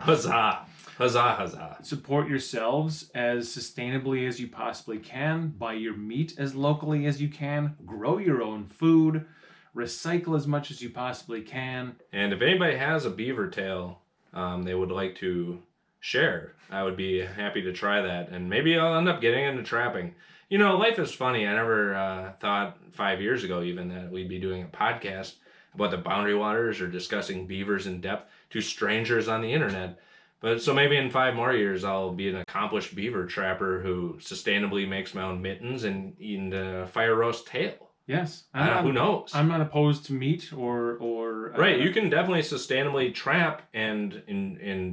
Huzzah! Huzzah, huzzah. Support yourselves as sustainably as you possibly can. Buy your meat as locally as you can. Grow your own food. Recycle as much as you possibly can. And if anybody has a beaver tail they would like to share, I would be happy to try that. And maybe I'll end up getting into trapping. Life is funny. I never thought 5 years ago even that we'd be doing a podcast about the boundary waters or discussing beavers in depth to strangers on the internet. But so maybe in 5 more years, I'll be an accomplished beaver trapper who sustainably makes my own mittens and eat a fire roast tail. Yes. Who knows? I'm not opposed to meat or right. You can definitely sustainably trap and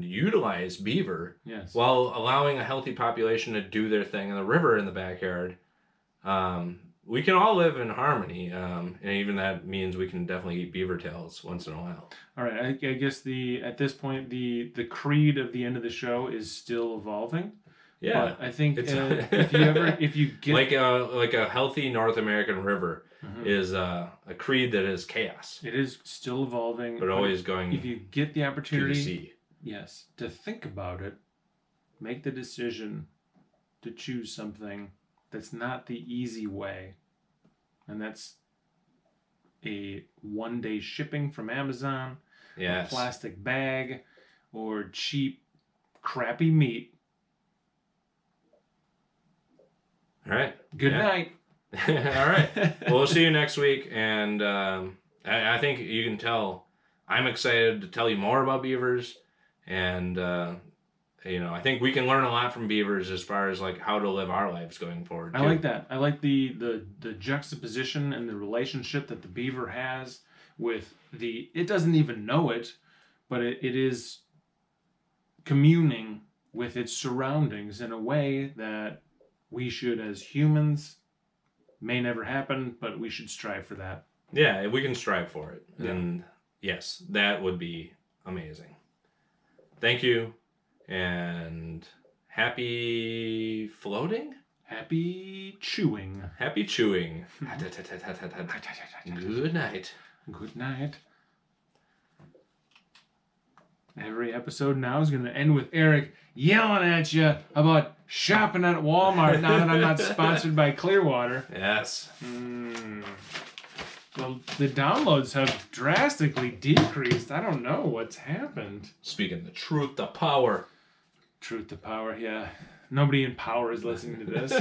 utilize beaver while allowing a healthy population to do their thing in the river in the backyard. We can all live in harmony, and even that means we can definitely eat beaver tails once in a while. All right, I guess at this point the creed of the end of the show is still evolving. Yeah, but I think if you get like a healthy North American river is a creed that is chaos. It is still evolving, but always going. If you get the opportunity, to the sea. Yes, to think about it, make the decision to choose something that's not the easy way, and that's a one-day shipping from Amazon, a plastic bag, or cheap, crappy meat. All right. Good night. All right. Well, we'll see you next week, and I think you can tell I'm excited to tell you more about beavers, and I think we can learn a lot from beavers as far as like how to live our lives going forward. I like that. I like the juxtaposition and the relationship that the beaver has with it doesn't even know it, but it is communing with its surroundings in a way that we should, as humans, may never happen, but we should strive for that. Yeah, we can strive for it. Yeah. And yes, that would be amazing. Thank you. And happy floating? Happy chewing. Happy chewing. Good night. Good night. Every episode now is going to end with Eric yelling at you about shopping at Walmart now that I'm not sponsored by Clearwater. Yes. Well, the downloads have drastically decreased. I don't know what's happened. Speaking the truth to power. Truth to power, yeah. Nobody in power is listening to this.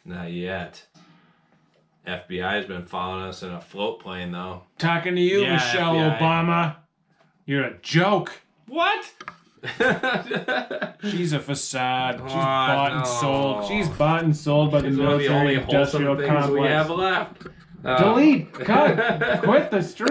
Not yet. FBI's been following us in a float plane, though. Talking to you, Michelle FBI. Obama. You're a joke. What? She's a facade. She's bought and sold. She's bought and sold by the military industrial complex. We have left. Delete. Cut. Quit the stream.